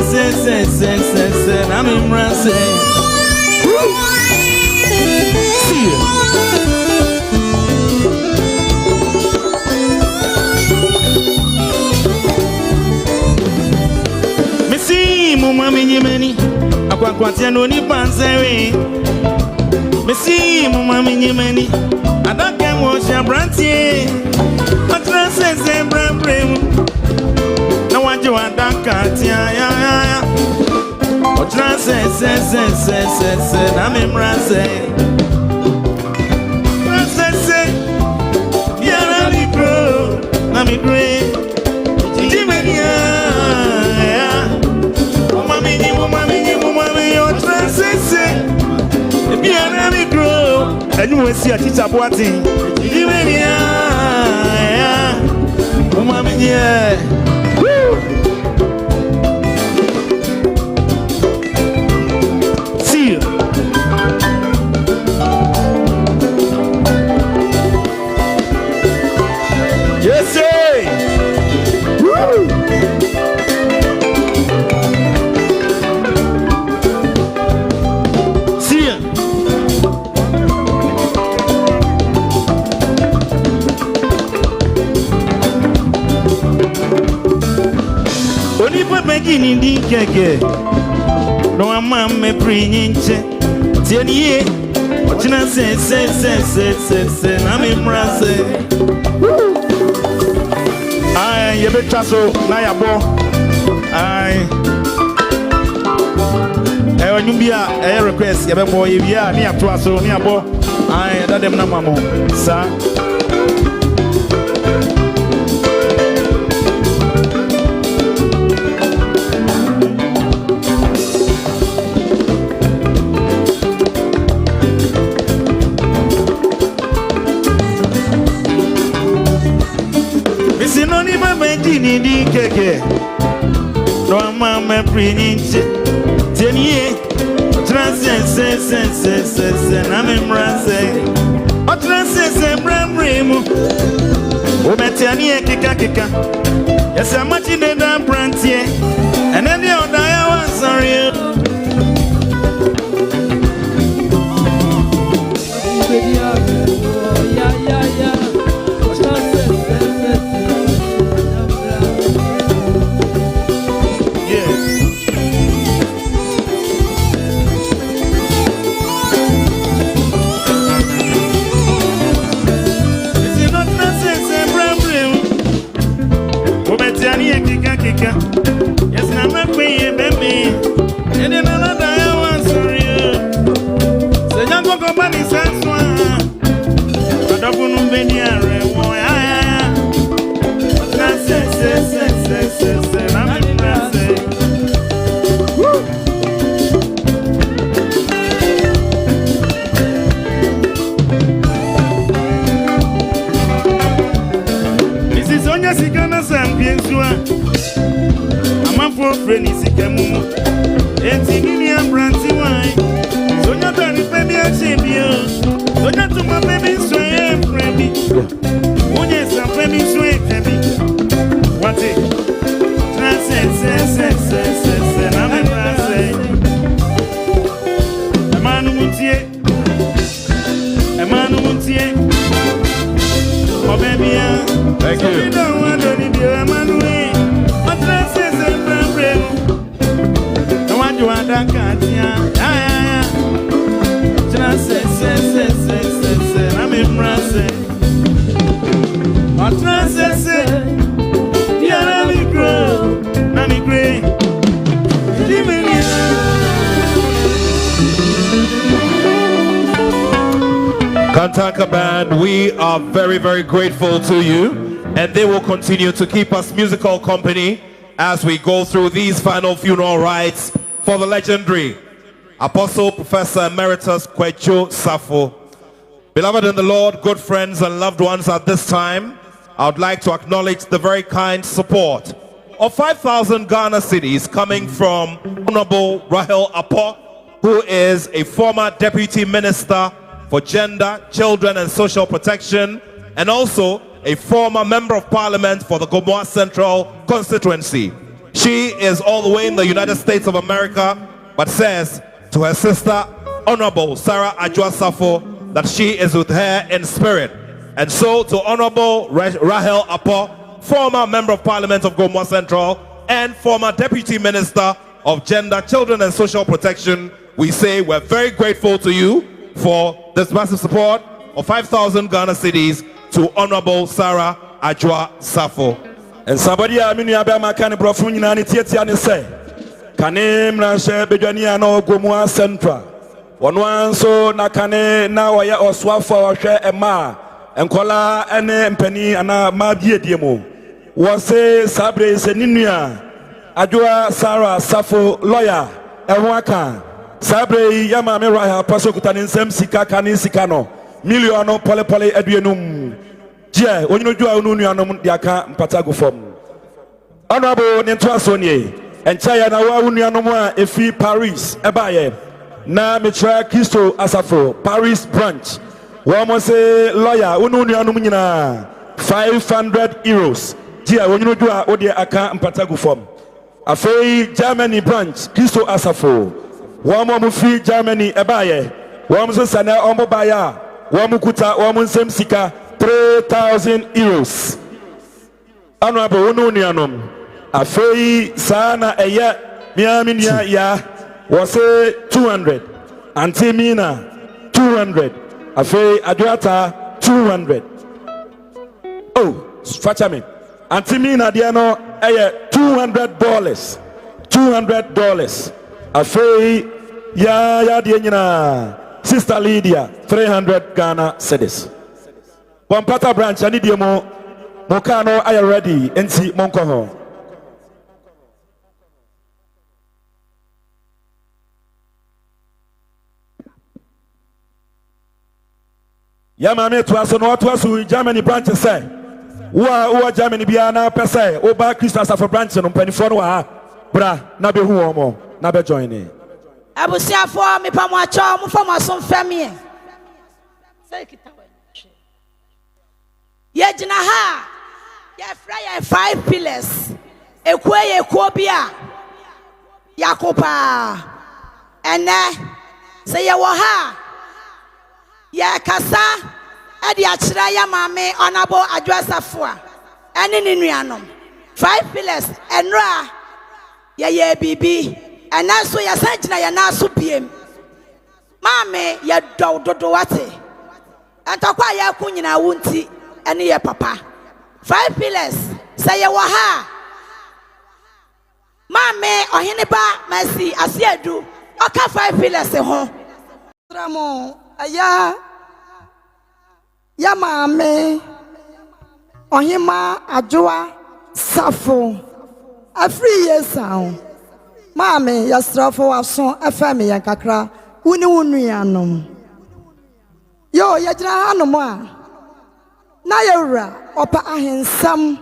S11: say, I'm in Rase. See you. Missy, Mumma Minimani, Aquatiano ni Panseri. Missy, Mumma Minimani, I don't care what your brandy. But Rase say, Bram. No one you want that cat, yeah. What say, I'm in Rase. Rase say, yeah, let me grow, let me grow. Jimenia, Mommy, your Rase say, yeah, let me grow. And you will see a teacher boating. Jimenia, Mommy, yeah. Yes, sir. Woo. See ya. Oni pa begini ndi keke. No ama me prinche. Tienie. Ochina se na me mrase. Aye, you better so na ya bo. Aye. When you be a request, you be boy, you be a near to us, so near bo. Aye, that them na mamo, sir. Di keke no ama me prinche tenie transe na me mrase o transe bramremu o metiani keka yes amachi de dan brantie and then the other I was sorry yes, I'm not paying baby. And then another I was sorry. So you go back in Sanswan. But I couldn't be near it. I'm in Rase. This is on your Sigana Sampian. I'm a poor friend, is a camu. And singing me a brandy wine. So not only baby, I shame you. So not to my baby, so I am friendly. Oh, yes, I'm baby, so I can be. What it? I'm in Rase. A man won't ye. Oh, baby, thank you. You don't want to be a man. You are that cat, yeah. I'm in Rase. What say? Yeah, let me grow. Let me grow.
S3: Kantaka Band, we are very, very grateful to you, and they will continue to keep us musical company as we go through these final funeral rites for the legendary Apostle Professor Emeritus Kwadwo Safo. Beloved in the Lord, good friends and loved ones, at this time, I would like to acknowledge the very kind support of 5,000 Ghana cedis coming from Honorable Rahel Apo, who is a former Deputy Minister for Gender, Children and Social Protection, and also a former Member of Parliament for the Gomoa Central Constituency. She is all the way in the United States of America, but says to her sister, Honorable Sarah Adwoa Safo, that she is with her in spirit. And so to Honorable Rahel Apo, former Member of Parliament of Gomoa Central and former Deputy Minister of Gender, Children and Social Protection, we say we're very grateful to you for this massive support of 5,000 Ghana cedis to Honorable Sarah Adwoa Safo.
S1: And somebody I mean you have my kind of profun in any theatre and say, Kanem Rashe Bedaniano Gomoa Central. One so Nakane now I or Swafo or share a ma and Kola and Penny and a Mabie Demo. Was a Sabre Seninia Adwoa Sarah Safo lawyer, Ewaka Sabre Yama Mera Pasokutan in Sem Sika Kani Sikano, Miliono Polepole Edwinum. Yeah, when you do a new Diaka Patago form. Honorable Nentuasonye, and Chayana Unianoma Efi Paris, Ebaye, Na Mitra Christo Asafo, Paris branch. One say lawyer, Unianumina, 500 euros. Yeah, when you do a Odia Aka and Patago form. Afei Germany branch, Christo Asafo. One more free Germany, Ebaye, one Sana Omobaya, one Mukuta, one Sem Sika. 3,000 euros. Honorable Unianum. Afei sana eya miaminia ya was 200. Antimina 200. Afei Adwata 200. Oh, Fachame. Antimina diano eya $200. $200. Afei ya diena. Sister Lydia 300 Ghana cedis. Pampata branch, I need you more. Mokano, I am ready. NC Monkoho. Yamame to us on what was Germany branch say. Who Germany Biana per se, Oba Christo Asafo branch and Pennyfono, Bra, Nabe Huomo, Nabe joining.
S13: I will say for me, Pamacho, for my son family. Yejina ha ya fry 5 pillars ekwe ekobia yakopa ene se ye wo ha ya kasa e de akira ya mame Honorable Adwoa Safo ene ni nuanom 5 pillars enra ye bibi ena so ya sanjina ya na so biem mame ye dodo wate entokwa ya kunyina wunti ene ye papa 5 pillars say ye wa ha mame ohene ba masi asiedu oka 5 pillars ho tramo aya ya mame ohima Adwoa Safo afri yesan mame ya strafo waso afami ya kakra uni unuanom yo ye jira hanom a na yewra opa ahensam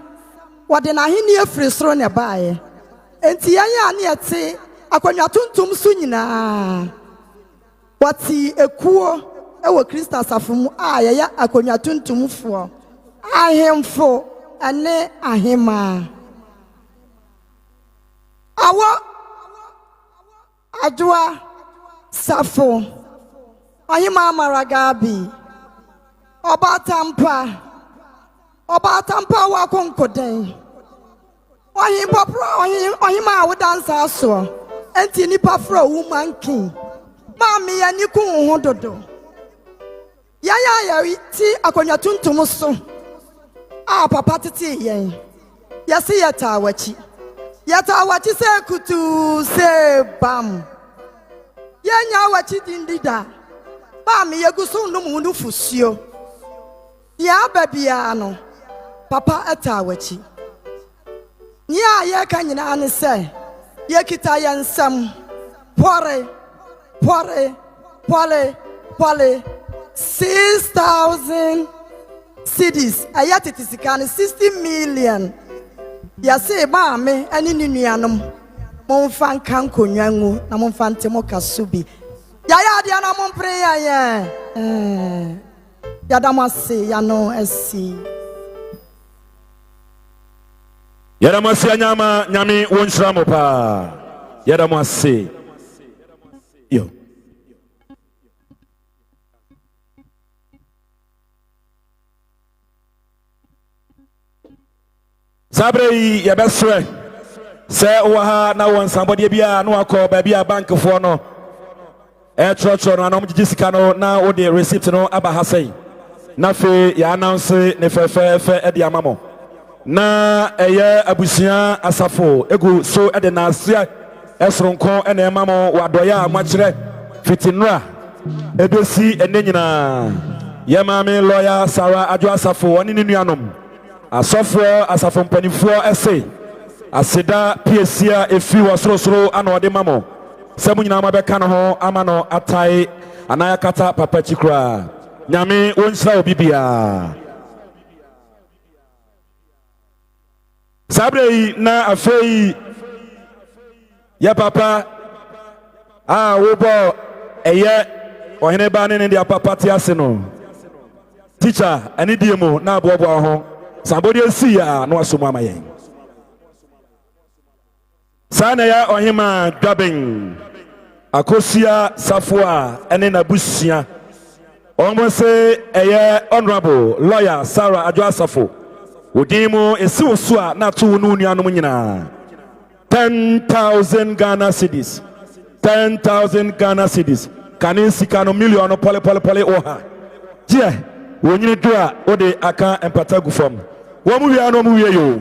S13: wode na aheni afiri soro ne baaye enti yanya ne yete akwanwa tuntum so nyina wati ekuo ewo Christo Asafo mu a ye akwanwa tuntum fo ahemfo ane ahema awo Adwoa Safo ahema maragabi Obatampa wa konkoden ohima wo dansa so enti nipa fra woman king mami ya ni kun ho dodo ya ti akonwa tuntum so a papa tete yen ya se yata wachi se kutu se bam ya nya wachi dindida mami yeguso num nu fusuo ya babia no papa atawachi nya ye kanyina ane se ye kita ya nsam pore 6,000 cedis ayatete sikane 60 million ya se ba me ani nuanom momfa nkan konwangu na momfa ntemo kasubi ya dia na mompre ya Yadamase yano esi.
S1: Yadamasi anyama nyami wonshiramo pa. Yadamasi. Yo. Sabre yabesre. Se oha na won somebody bia no akọ ba bia bank fo no. Trotro no anom gigisika no na wo de receipt no aba ha sei. Na fe ya announce ne fe e de amamo. Na eye abusia asafo egu so e de na asia esronko e na emamo wadoya amachire fitinra ebesi ene nyina ye maame lawyer Sarah Adwoa Safo oni ne nuanom asofo asafo mpanifo ese aseda piesia efi wosorosoro ana ode mamo semu nyina mabeka no ho ama no atai anaya kata papa chikra nyame wonhyira obibia sabre na afei ya papa wo bo eye ohene ba ne dia papa ti ase no teacher ani diemo na abobo ho somebody esi ya no asomo amaye sana ya ohima dwabeng akosia safo ene na busia almost eye honorable lawyer Sarah Adwoa Safo Udimo esi osua na to nu nuanom nyina 10,000 Ghana cedis 10,000 Ghana cedis kanin sika no million no pole oha je wonyini do a ode aka empata gufom wo mu wia no mu wie yo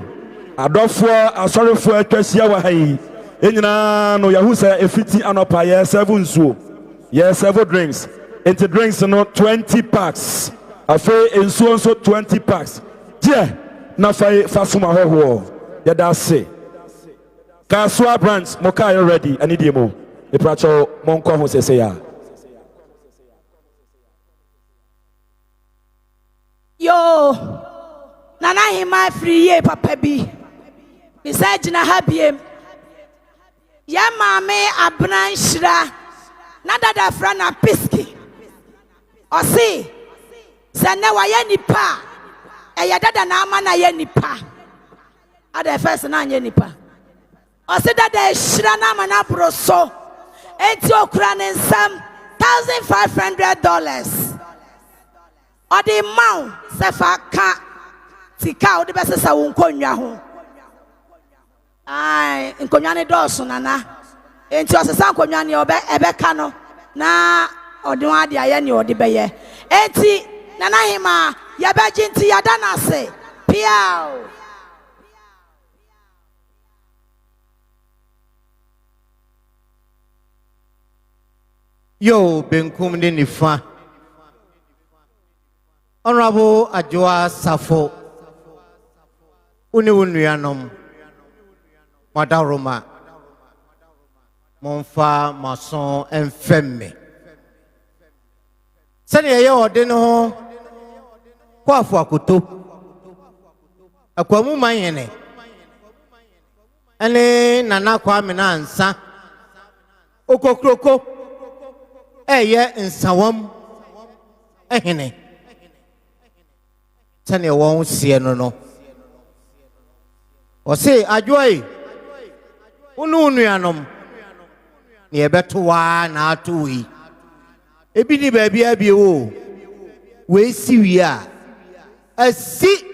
S1: adofo asorefo atwasia wa hai enyina no yahusa efiti anopa ye 7 nsuo ye 7 drinks into drinks no 20 packs afa ensuo so 20 packs je na fasuma hoho ya da se kaswa branch moka you ready ani demo e pracho monko ho sese ya
S13: yo nana hima free ye papa bi besides na habiem ya mame abranshira na dada fra na piski osi se ne wa ye nipa eya dada na ama na ye nipa ada first na ye nipa osi dada shira na ama na broso enti okura ne nsam $1,500 odi mau sefa ka tika odi besesa wo nkonwa ho ai nkonwa ne doso nana enti osesa nkonwa ne ebe ka no na odi wa de aye ne odi beye enti nana hima ya beji nti ya dana se piao
S14: yo benkum ne nifa Honorable Adwoa Safo uni unuanom madaroma monfa mason enfemme sani ye ode no ho kwafu akoto akwamu manyene ene nana kwa me na ansa okokroko eye nsawam ehene sani won sie no o se adwoa unuanom ni ebeto wa na atuyi ebi ni baabi abie wo we si wi a asi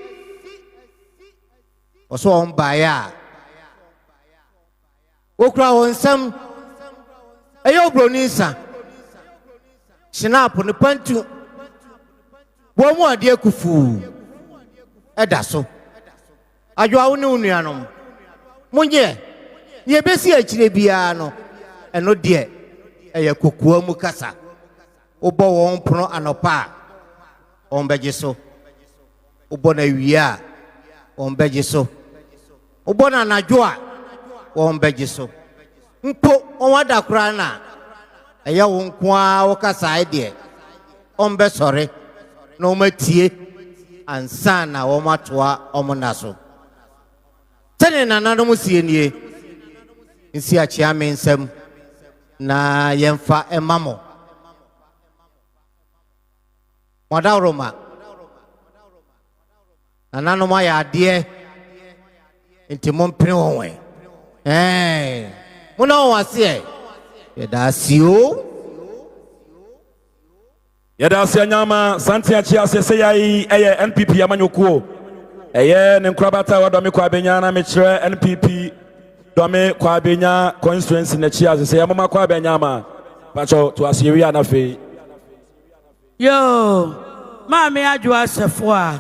S14: oso on baya okra won sam ayo bronisa snap ne pantu wo mu ade akufu edaso adwoa wo ne unuanom munye ye besi akire bia no eno de eye kokoa mu kasa obo won prono anopa on beje so obo na wia on beje so obo na nadwoa on beje so mpo on wada kura na eye won kwa wo kasa de on be sore no matie ansa na wo matoa omonaso tene nanano musie nie nsi achia mensem na yemfa emamo Madaroma nanano ma ya de Nti mo mpene won we. Mo na won ase Yedasio.
S1: Yedasio nyama santia chia se yai eye NPP amanyokuo. Eye ne nkrabata wadome kwa benya na mekire NPP dome kwa benya constituency na chia se yamama kwa benya ma. Pacho to asiria na fe.
S4: Yo, Mami Adwoa Safo a.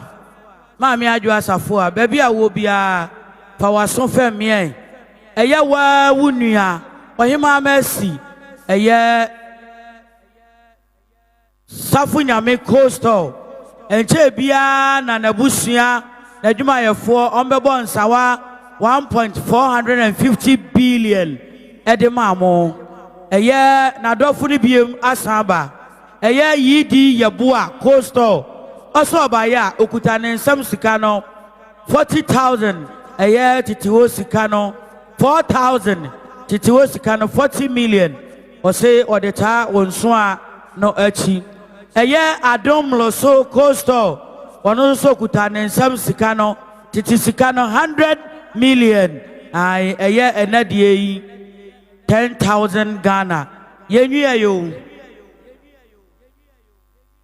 S4: Mami Adwoa Safo a baby a wo bia pa waso fam yen. Eye wa wunua, ohima mercy. Eye Safo nyame Christo enche bia na nabusua na dwumayefo ombebo nsawa 1.450 billion edemamo. Eye na dofo ni biem asaba. Eye yidi yeboa Christo also baya okuta ne nsam sika no 40,000. Eye titiwo sika no 4,000. Titiwo sika no 40 million. Ose odeta wonso a no achi. Eye adom loso Christo ono so okuta ne nsam sika no titi sika no 100 million. Ai eye enadie yi 10,000 Ghana. Yenua yo.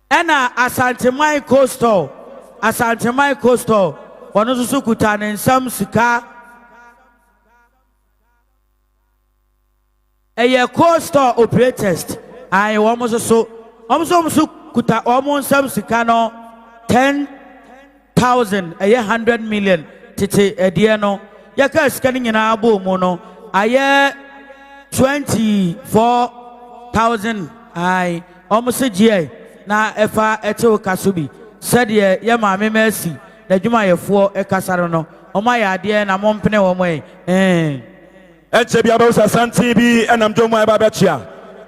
S4: Ena asantemai Christo ono so kuta ne nsam sika eye Christo operators ai womo so kuta omo nsam sika no 10,000 eye 100 million tete edie no yaka sika ni nyina abo mu no aye 24,000 ai omo se gie na efa eto kasubi said ye maame mercy na dwumayefo ekasaro no omaya ade na mompene wo mo
S1: eche bia ba usasanti bi enam dwomu aba bechia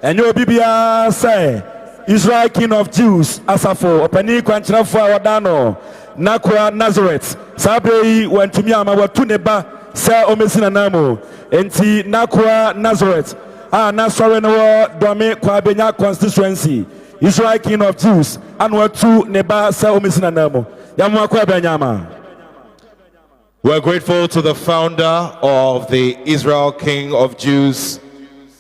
S1: enye obi bia say Israel King of Jews Asafo opani kwankyerafo a wadano nakwa Nazareth sabrei wantumi ama watu ne ba sa omesina namo enti nakwa Nazareth na sorry no dome kwa benya constituency Israel King of Jews and watu neba sa omisina namo yamwa kwa benyama.
S3: We're grateful to the founder of the Israel King of Jews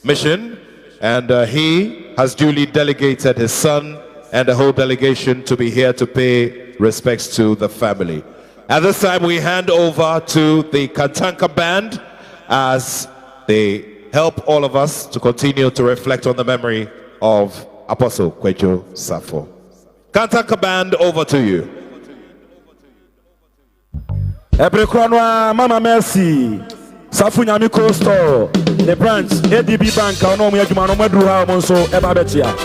S3: mission, and he has duly delegated his son and the whole delegation to be here to pay respects to the family. At this time, we hand over to the Kantanka band as they help all of us to continue to reflect on the memory of Apostle Kwadwo Safo. Kantanka band, over to you.
S1: Ebrekwanwa Mama Mercy Safo nyame Christo the branch ADB bank ono mo adwuma no maduru ha mo nso eba betia.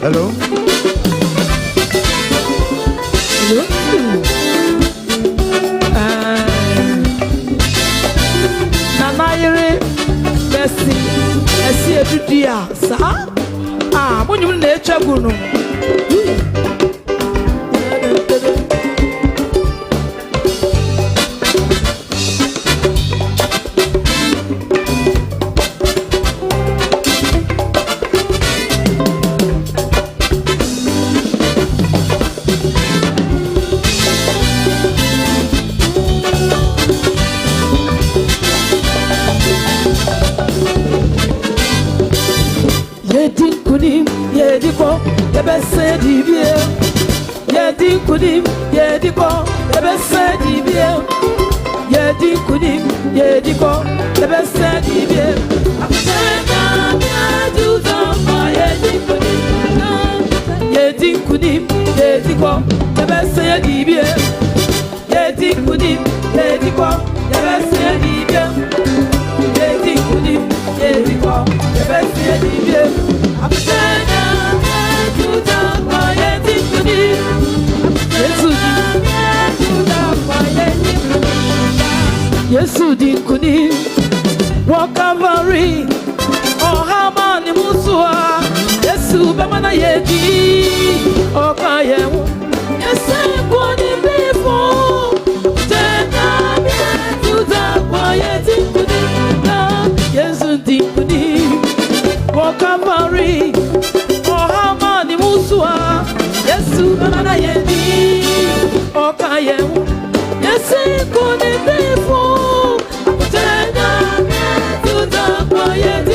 S15: Hello.
S12: Esi edudia sa munyum na echagu no Yediko, ebese dibie. Yedikudim, yediko, ebese dibie. Yedikudim, yediko, ebese dibie. Yedikudim, yediko, ebese dibie. Yedikudim, yediko, ebese dibie. Yedikudim, yediko, ebese dibie. Yesu di kuni Wakavary Ohamani musua Yesu bemana yedi Okayewu Yesu kuni bifo Tena Yesuda kwa yedi kuni Yesu di kuni Wakavary Ohamani musua
S16: Mama Yedi, Okaye, yes, could it be for to the quiet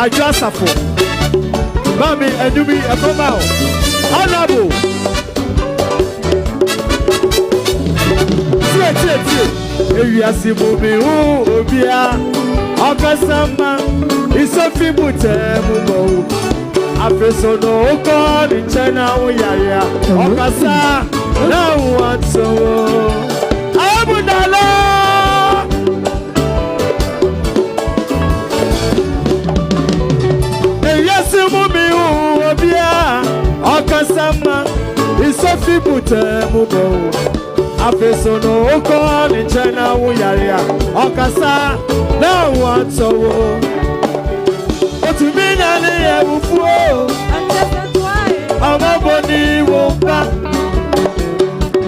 S17: Adwoa Safo, Mami Edumi Ekoma, Honorable. Ewiase bomi obia, Okasama, Isofi Mutemu, Afesono Oko ni China Uyaya, Okasa, na wanso, Abudala. Okasama Isofi Mutemu, Afesono Oko ni China Uyaya, Okasa na wanso. Otumina ni ebufuo, Amaboni wonka.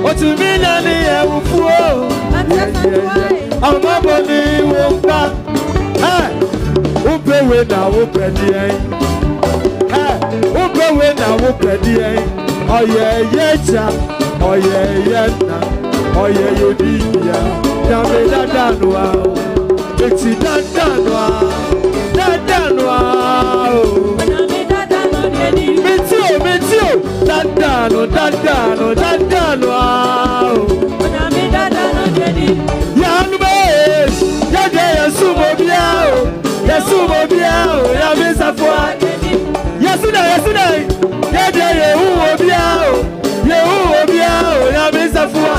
S17: Otumina ni ebufuo, Amaboni wonka. Upewe na upedie. Upewe na upedie. Oye yecha, oye yena, oye yodiya. Dame dadanwa, eti dadanwa, dadanwa. Metio, dadano, dadano, dadanwa. Yanube, yade yasumo biao, yasumo biao, yabisa fwa. Yasuda, yade yehuo biao, yabisa fwa.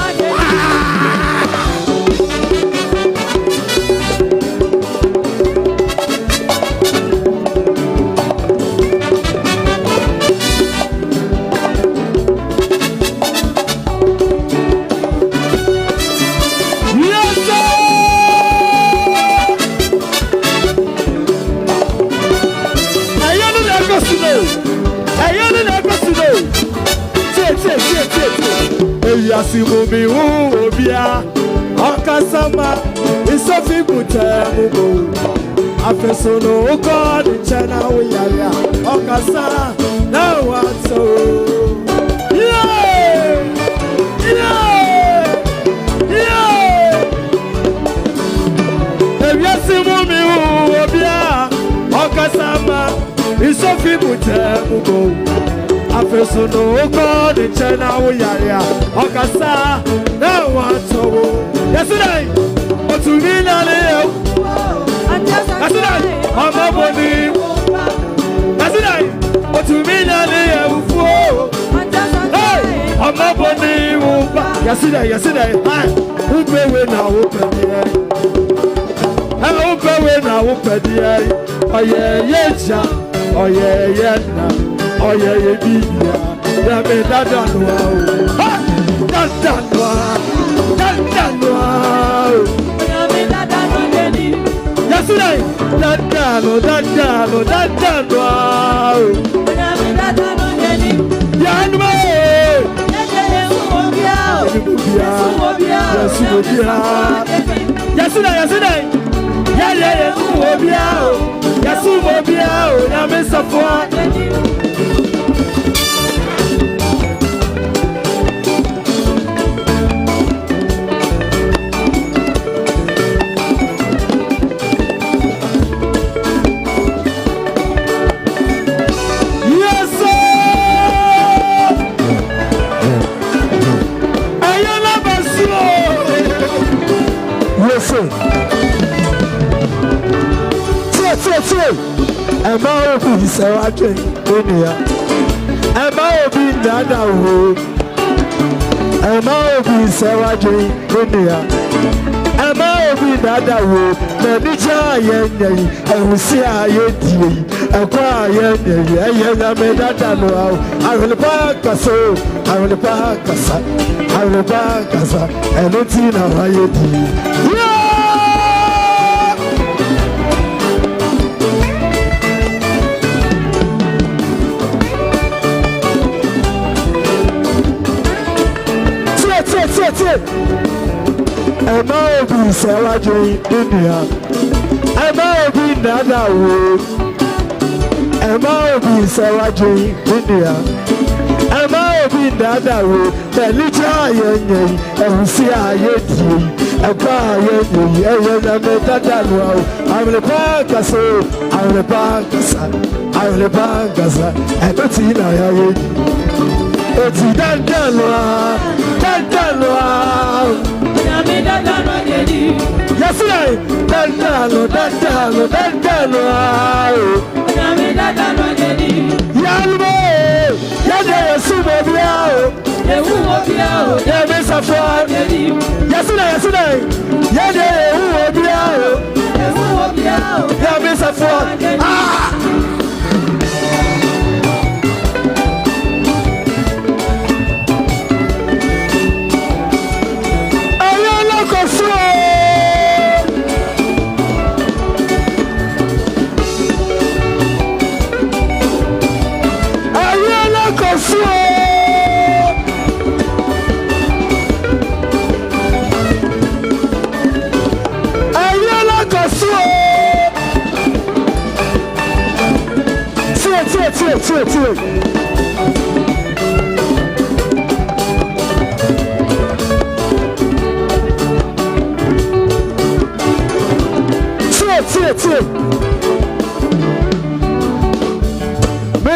S17: Ewiasimomi obia, Okasama Isofi Mutemu, Afesono Oko ni China Uyaya, Okasa na wanso. Isofi Mutemugo. Afesono God in China Uyaya. Okasa na wanto. Yesterday, but to me na leo. Yesterday, Amaboni. Yesterday, but to me na leo. Hey, Amaboni Uba. Yesterday. Hi, Ube we na Ube. I Ube we na Ube. Oh yeah, yeah, oh yeah, yeah, oh yeah, yeah, Biblia. Yeah, me dadanwa, dadanwa. Yeah, me dadanwa geni. Yesterday, dadanwa. Yeah, me dadanwa geni. Yeah, no. Yesterday. Yeah, Yasumobiao, Yame Safo. Yes, sir. Ayana Basio. Yes, sir. Emma Obi Sawaje, Dunia. Emma Obi Dada Wo. Emma Obi Sawaje, Dunia. Emma Obi Dada Wo. Medija Yenye, Ehusia Yeti, Ekwa Yenye, Eyenya Medada No. I will back us, I will back us, I will back us, and Utina Yeti. Yeah! Emma Obi Sawaje, Dunia. Emma Obi Dada Wo. Emma Obi Sawaje, Dunia. Emma Obi Dada Wo. Medija Yenye, Ehusia Yeti, Ekwa Yenye, Eyenya Medada No. I will back us, I will back us, I will back us, and Utina Yeti. It's Dandanwa. Yesterday, Dandalo. Yalmo, Yade Sumobiao, Yame Safo. Yesterday, Yade Uobiao, Yame Safo. Ah!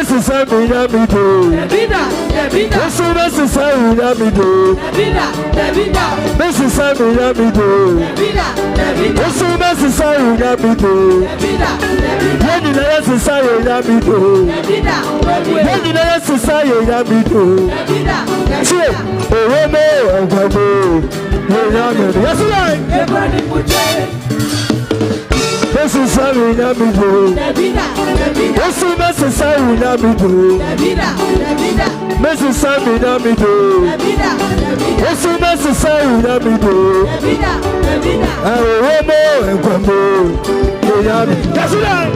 S17: Mrs. Abinamido, Mrs. Abinamido, Mrs. Abinamido, Mrs. Abinamido, Yeni na society Abinamido, Yeni na society Abinamido, Che, Oromo, Ogabo, Yeni, yes, right. Mrs. Abinamido, Mrs. Abinamido, Mrs. Abinamido, Mrs. Abinamido, Oromo, Ogabo, Yeni, yes, right.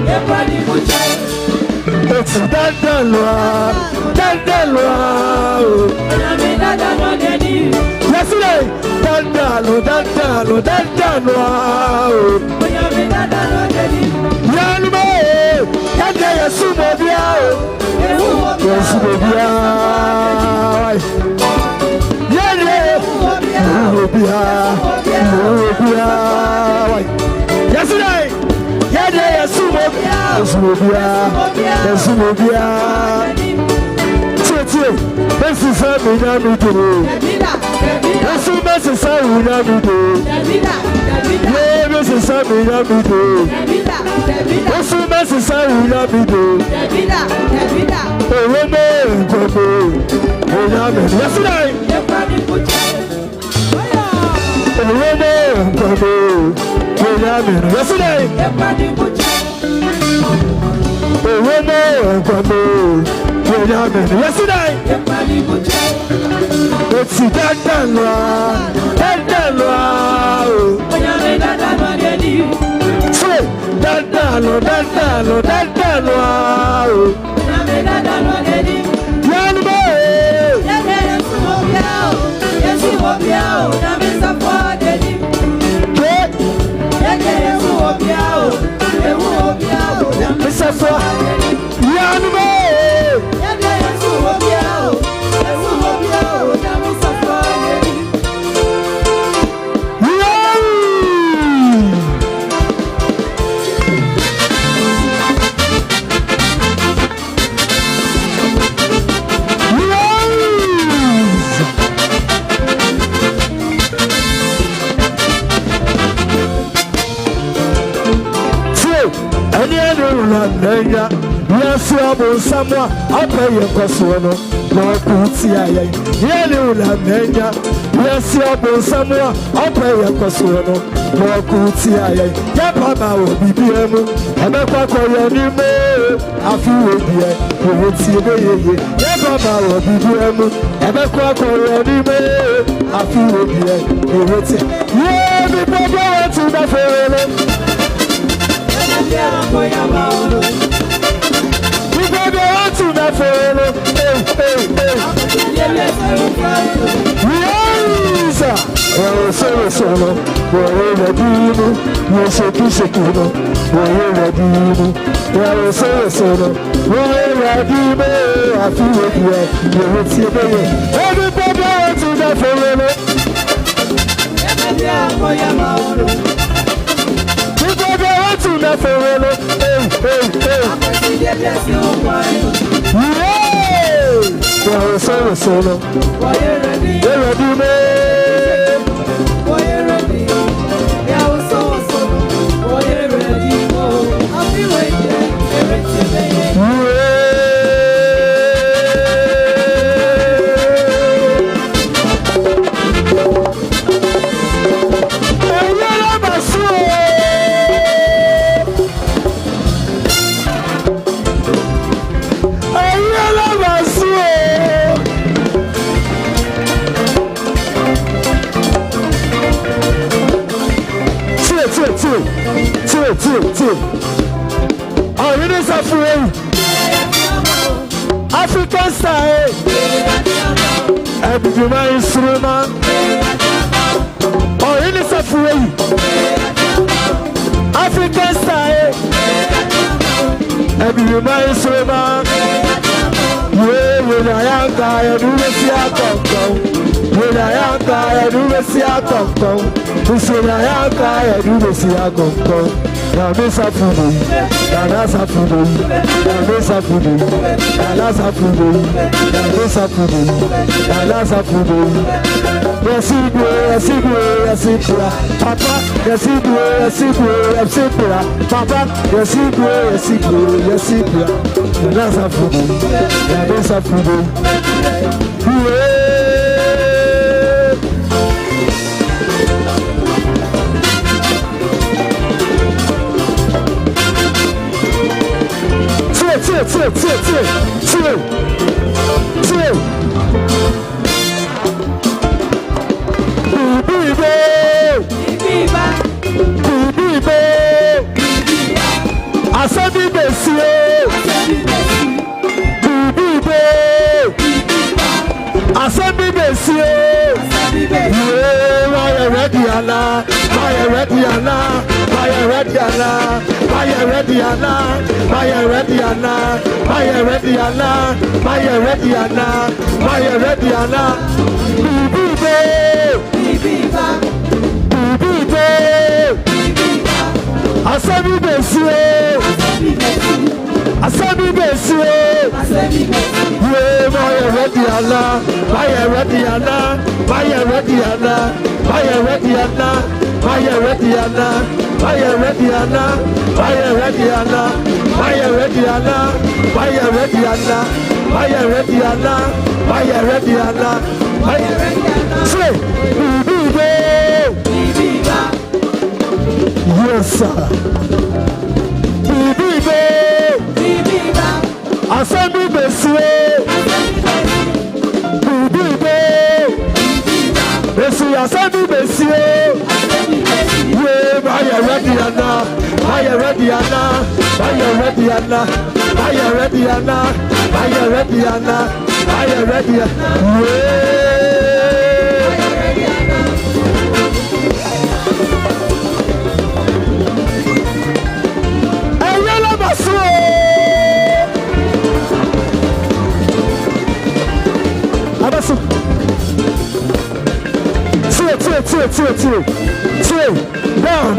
S17: It's Dandalwa. Yesterday, Dandalo. Yanmo, Yande Yasumobiao, Yande Yesterday, Yande Yasumobiao. This is a Minami do. This is a Minami do. Yeah, this is a Minami do. This is a Minami do. Oh, woman, Minami. Yesterday. Oh, woman, Minami. Yesterday. Oh, woman, yesterday, it's that Someone, I'll pay your Kosono, Lord Kutia. Yellow Mania, yes, your someone, I'll pay your Kosono, Lord Kutia. Yapama will be BM, and I can't call your new mail. I feel here, you would see me. Yapama will be BM, and I can't call your new mail. I feel here, you would see. Yeah, the brother to the fellow. To the fellow, solo, wherever you solo, wherever I feel it here, you would see me. Everybody to the fellow. To the fellow. Solo. Oh, it is afraid. African style. And you my instrument. Oh, it is afraid. African style. And you my instrument. Yeah, when I am tired, you will see a come. When I am tired, you will see a come. When I am tired, you will see a come. Nana Safudu, Nana Safudu, Nana Safudu, Nana Safudu, Nana Safudu, Nana Safudu. Yesibu, Papa, Yesibu, Papa, Yesibu, Nana Safudu, Nana Safudu. Asabi Bessie, Asabi Bessie, Maya Rediana, Maya Rediana, Maya Rediana, Maya Rediana, Maya Rediana, Maya Rediana, Maya Rediana, Maya Rediana, Maya Rediana, Maya Rediana, Maya Rediana, Maya Rediana, say, yes, sir. Assembly Bessie, Assembly Bessie, Maya Rediana, Maya Rediana, Maya Rediana, Maya Rediana, Maya Rediana, Maya Rediana, two. Down.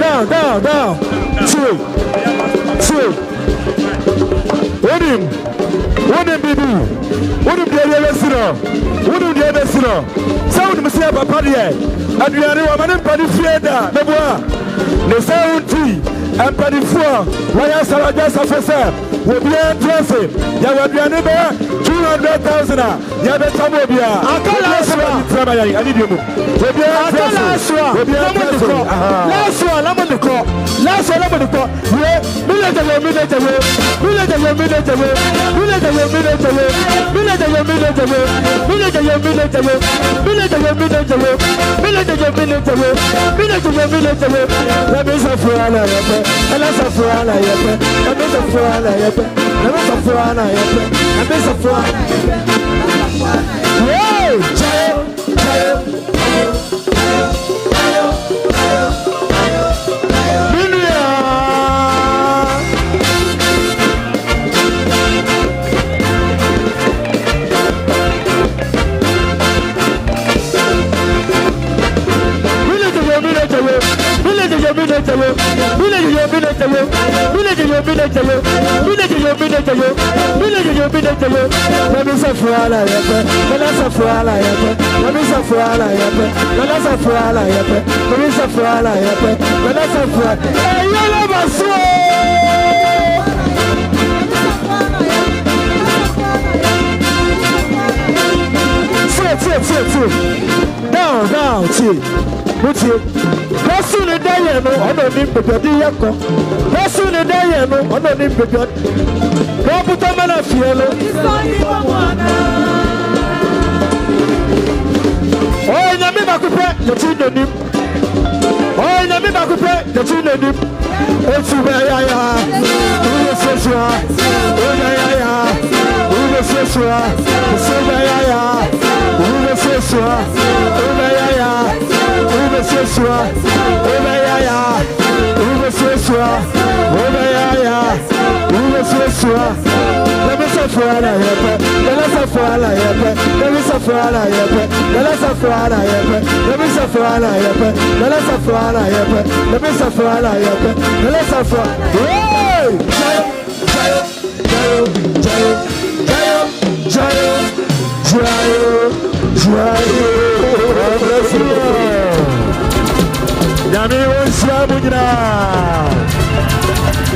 S17: Two. What him, baby? What him, the other listener? Sound me say papa there. Adriano, I'm an empty fieda. The boy. The sound tree. Empty four. Why are Adwoa Safo? Will be dressing. Ya will be another 200,000. Ya the Tamobia. Last one. I need you. Will be last one. I'm on the call. Last one. Village. Down, see. What's it? That's soon a day, I don't need to get the yakko. That's soon a day, I don't need to get. Go put a man of yellow. Oh, na me bakupe, the children. Oh, na me bakupe, the children. It's a ya. Who is this? Oh, ya. Who is this? Ya. Who is this?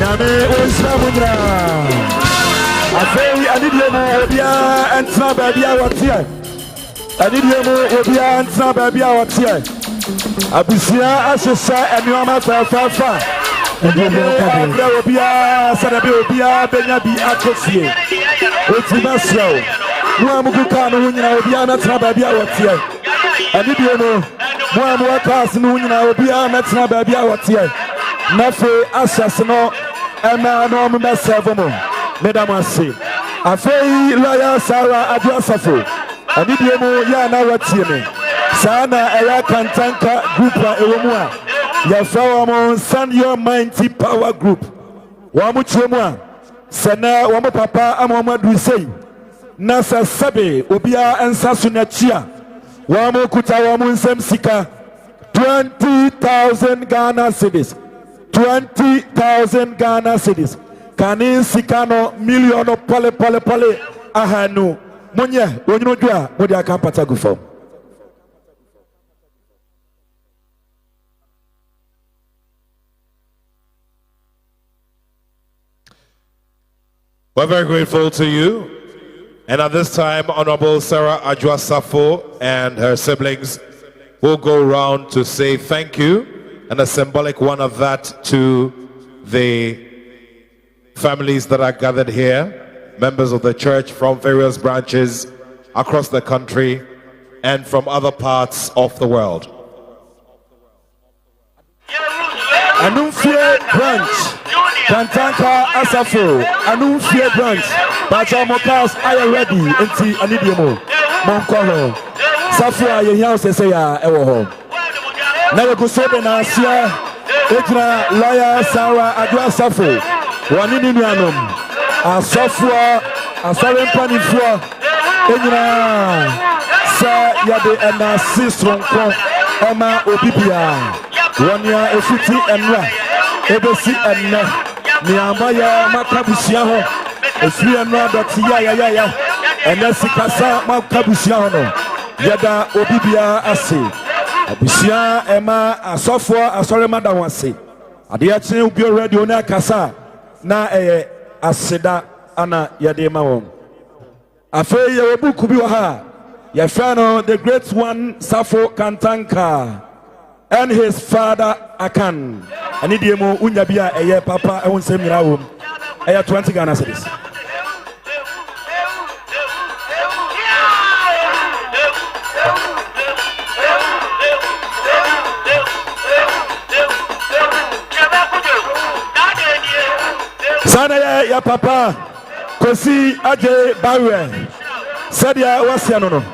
S17: Yami Osabudra. I need you more, and some baby out here. I need you more, and some baby out here. Abusia, Asha, and your mother, Fafa. And you will be a Sarabia, Benabi, Akosi. What's the master? Muamukan, will be an Atrababi out here. I need you more. Muamuakas, Nuna, will be an Atrababi out here. Nafe Asasino, Emma Norma Savamo, Madame Assi. A fay lawyer Sarah Adwoa Safo. I need you more, Yana Watime. Sana Era Kantanka Group Eromua. Yafawamo Send Your Mighty Power Group. Wamuchemwa. Sana Wamo Papa Amamadu say. Nasa Sabe, Obia and Sasunachia. Wamo Kuta Wamun Semsika. 20,000 Ghana cedis.
S1: 20,000 Ghana cedis. Kani sikano million pale ahanu. Munye wonyino jua modi akampata gufo.
S3: We're very grateful to you. And at this time, Honorable Adwoa Safo and her siblings will go around to say thank you, and a symbolic one of that to the families that are gathered here, members of the church from various branches across the country and from other parts of the world.
S1: Anumfie branch, Kantanka Asafo, Anumfie branch, Bacha Mokas, I am ready, Enti Anidiamo, Monkoho, Safo, I house, say, ewo home. Never go so the Nasia, Etra, lawyer, Sarah, Adwoa Safo, Waninianum, Asafo, Asarin Panifua, Enra, Sa Yade and Sistron, Emma Opipia. One year, a fifty and right, ABC and Niamaya Makabusiano, a free and ya, and Nasicasa Makabusiano, Yada Obibia Asi, Abusia Emma Asafo Asorema Dawasi, Adiachi will be ready on a Casa, na Aseda Anna Yadema. Afe Yabu Kubiwaha, Yafano, the great one, Safo Kantanka. And his father Akan. And Idiemo Unyabia, a year papa, I won't say Mirawum. I have 20 Ghana cedis. Sana ya papa, Kosi Aje Barwe. Sadia Wasianono.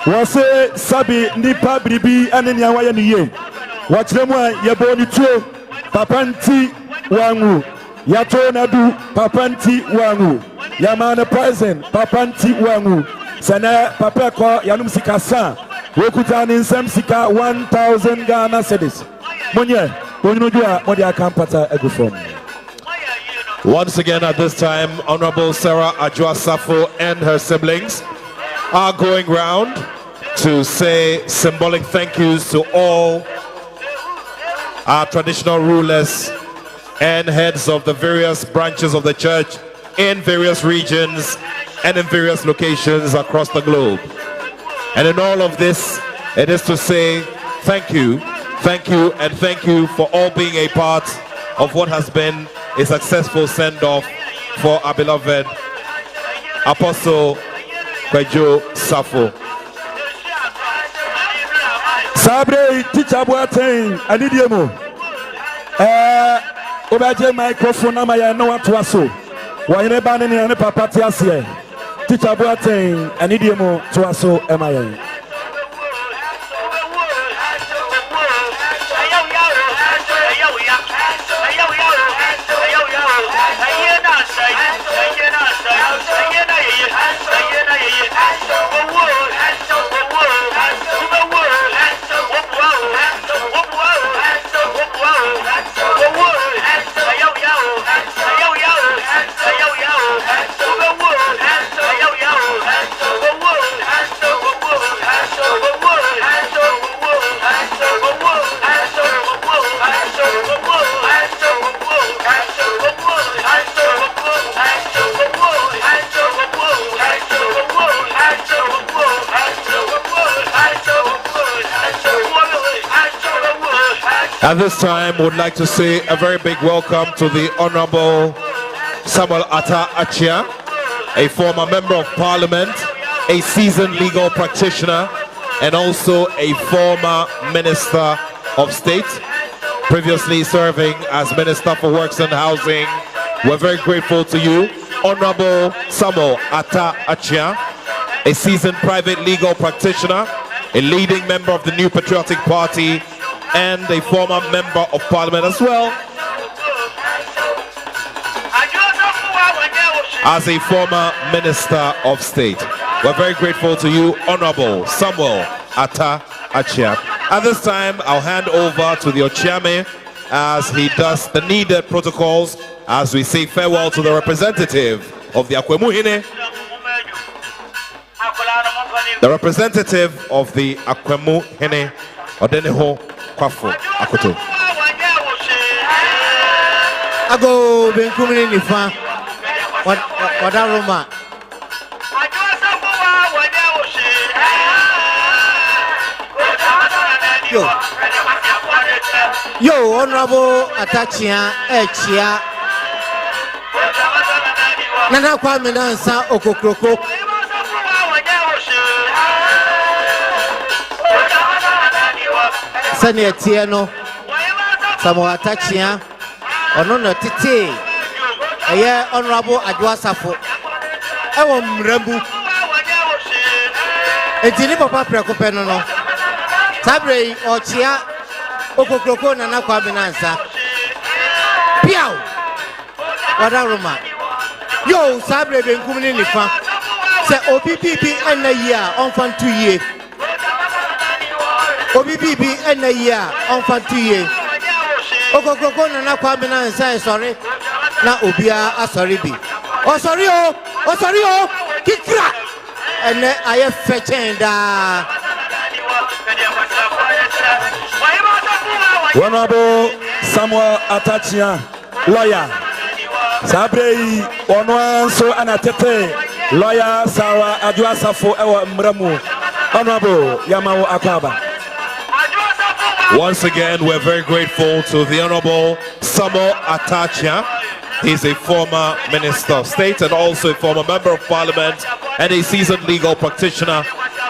S1: Wase Sabi Nipa Bribi Anenya Wayaniye. Wachlemwa yeboni tuo papanti wangu yato nadu papanti wangu yamana present papanti wangu sana papeko yanum sikasa wekutani nsem sika 1,000 Ghana cedis monye onunujua modi akampata egufom.
S3: Once again at this time, Honorable Adwoa Safo and her siblings are going round to say symbolic thank yous to all our traditional rulers and heads of the various branches of the church in various regions and in various locations across the globe. And in all of this, it is to say thank you, and thank you for all being a part of what has been a successful send-off for our beloved Apostle Kwadwo Safo.
S1: Sabre teacher Boateng Anidiemo. Obaje microphone na ya no atwaso. Wa yene ba ne ne papa ti ase. Teacher Boateng Anidiemo twaso emaye.
S3: At this time, would like to say a very big welcome to the Honorable Samuel Atta Achia, a former member of parliament, a seasoned legal practitioner, and also a former minister of state, previously serving as Minister for Works and Housing. We're very grateful to you, Honorable Samuel Atta Achia, a seasoned private legal practitioner, a leading member of the New Patriotic Party, and a former member of parliament as well as a former minister of state. We're very grateful to you, Honorable Samuel Atta Achia. At this time, I'll hand over to the Ochiame as he does the needed protocols as we say farewell to the representative of the Akwemuhine. The representative of the Akwemuhine, Odeneho Kwafo Akoto.
S14: Ago benkumini nifa. Wadaroma. Yo, Honorable Atachia, Echia. Nana Kwame Nansa Okokroko. Sani Etieno. Samoa Atachia. Onono Titi. Eye Honorable Adwoa Safo. Ewo mrembu. Etini papa prekopeno no. Sabre ochia okokroko na kwa binansa. Piao. Wadaroma. Yo sabre benkumini nifa. Se obibibi ena ya onfan 2 year. Obibibi ena ya onfan 2 year. Okokroko na kwa binansa sorry. Na obia asori bi. Osori o. Kikra. Ene aye fechenda.
S1: Honorable Samuel Atachia, lawyer. Sabrei, Onoanso Anatete, lawyer Sarah Adwoa Safo Ewa Mramu. Honorable Yamao Akaba.
S3: Once again, we're very grateful to the Honorable Samuel Atachia. He's a former Minister of State and also a former Member of Parliament and a seasoned legal practitioner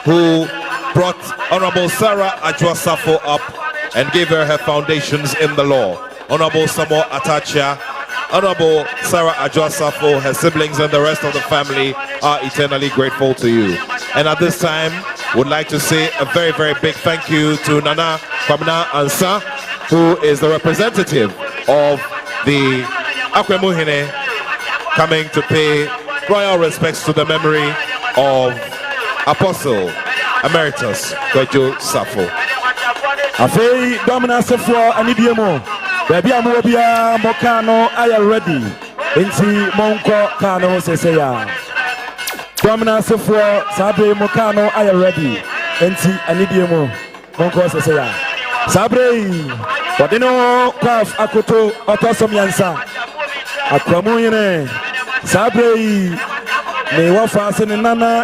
S3: who brought Honorable Sarah Adwoa Safo up and gave her foundations in the law. Honorable Samuel Atachia, Honorable Sarah Adwoa Safo, her siblings and the rest of the family are eternally grateful to you. And at this time, would like to say a very, very big thank you to Nana Kwamina Ansa, who is the representative of the Akwemuhine, coming to pay royal respects to the memory of Apostle Emeritus Kwadwo Safo.
S1: Afei domina sefo anidiemo baby amu bia mokano aya ready enti monko kano seseya domina sefo sabre mokano aya ready enti anidiemo monko seseya sabre wadino kwaf akoto otosom yansa akwamu yene sabre me wafa se nana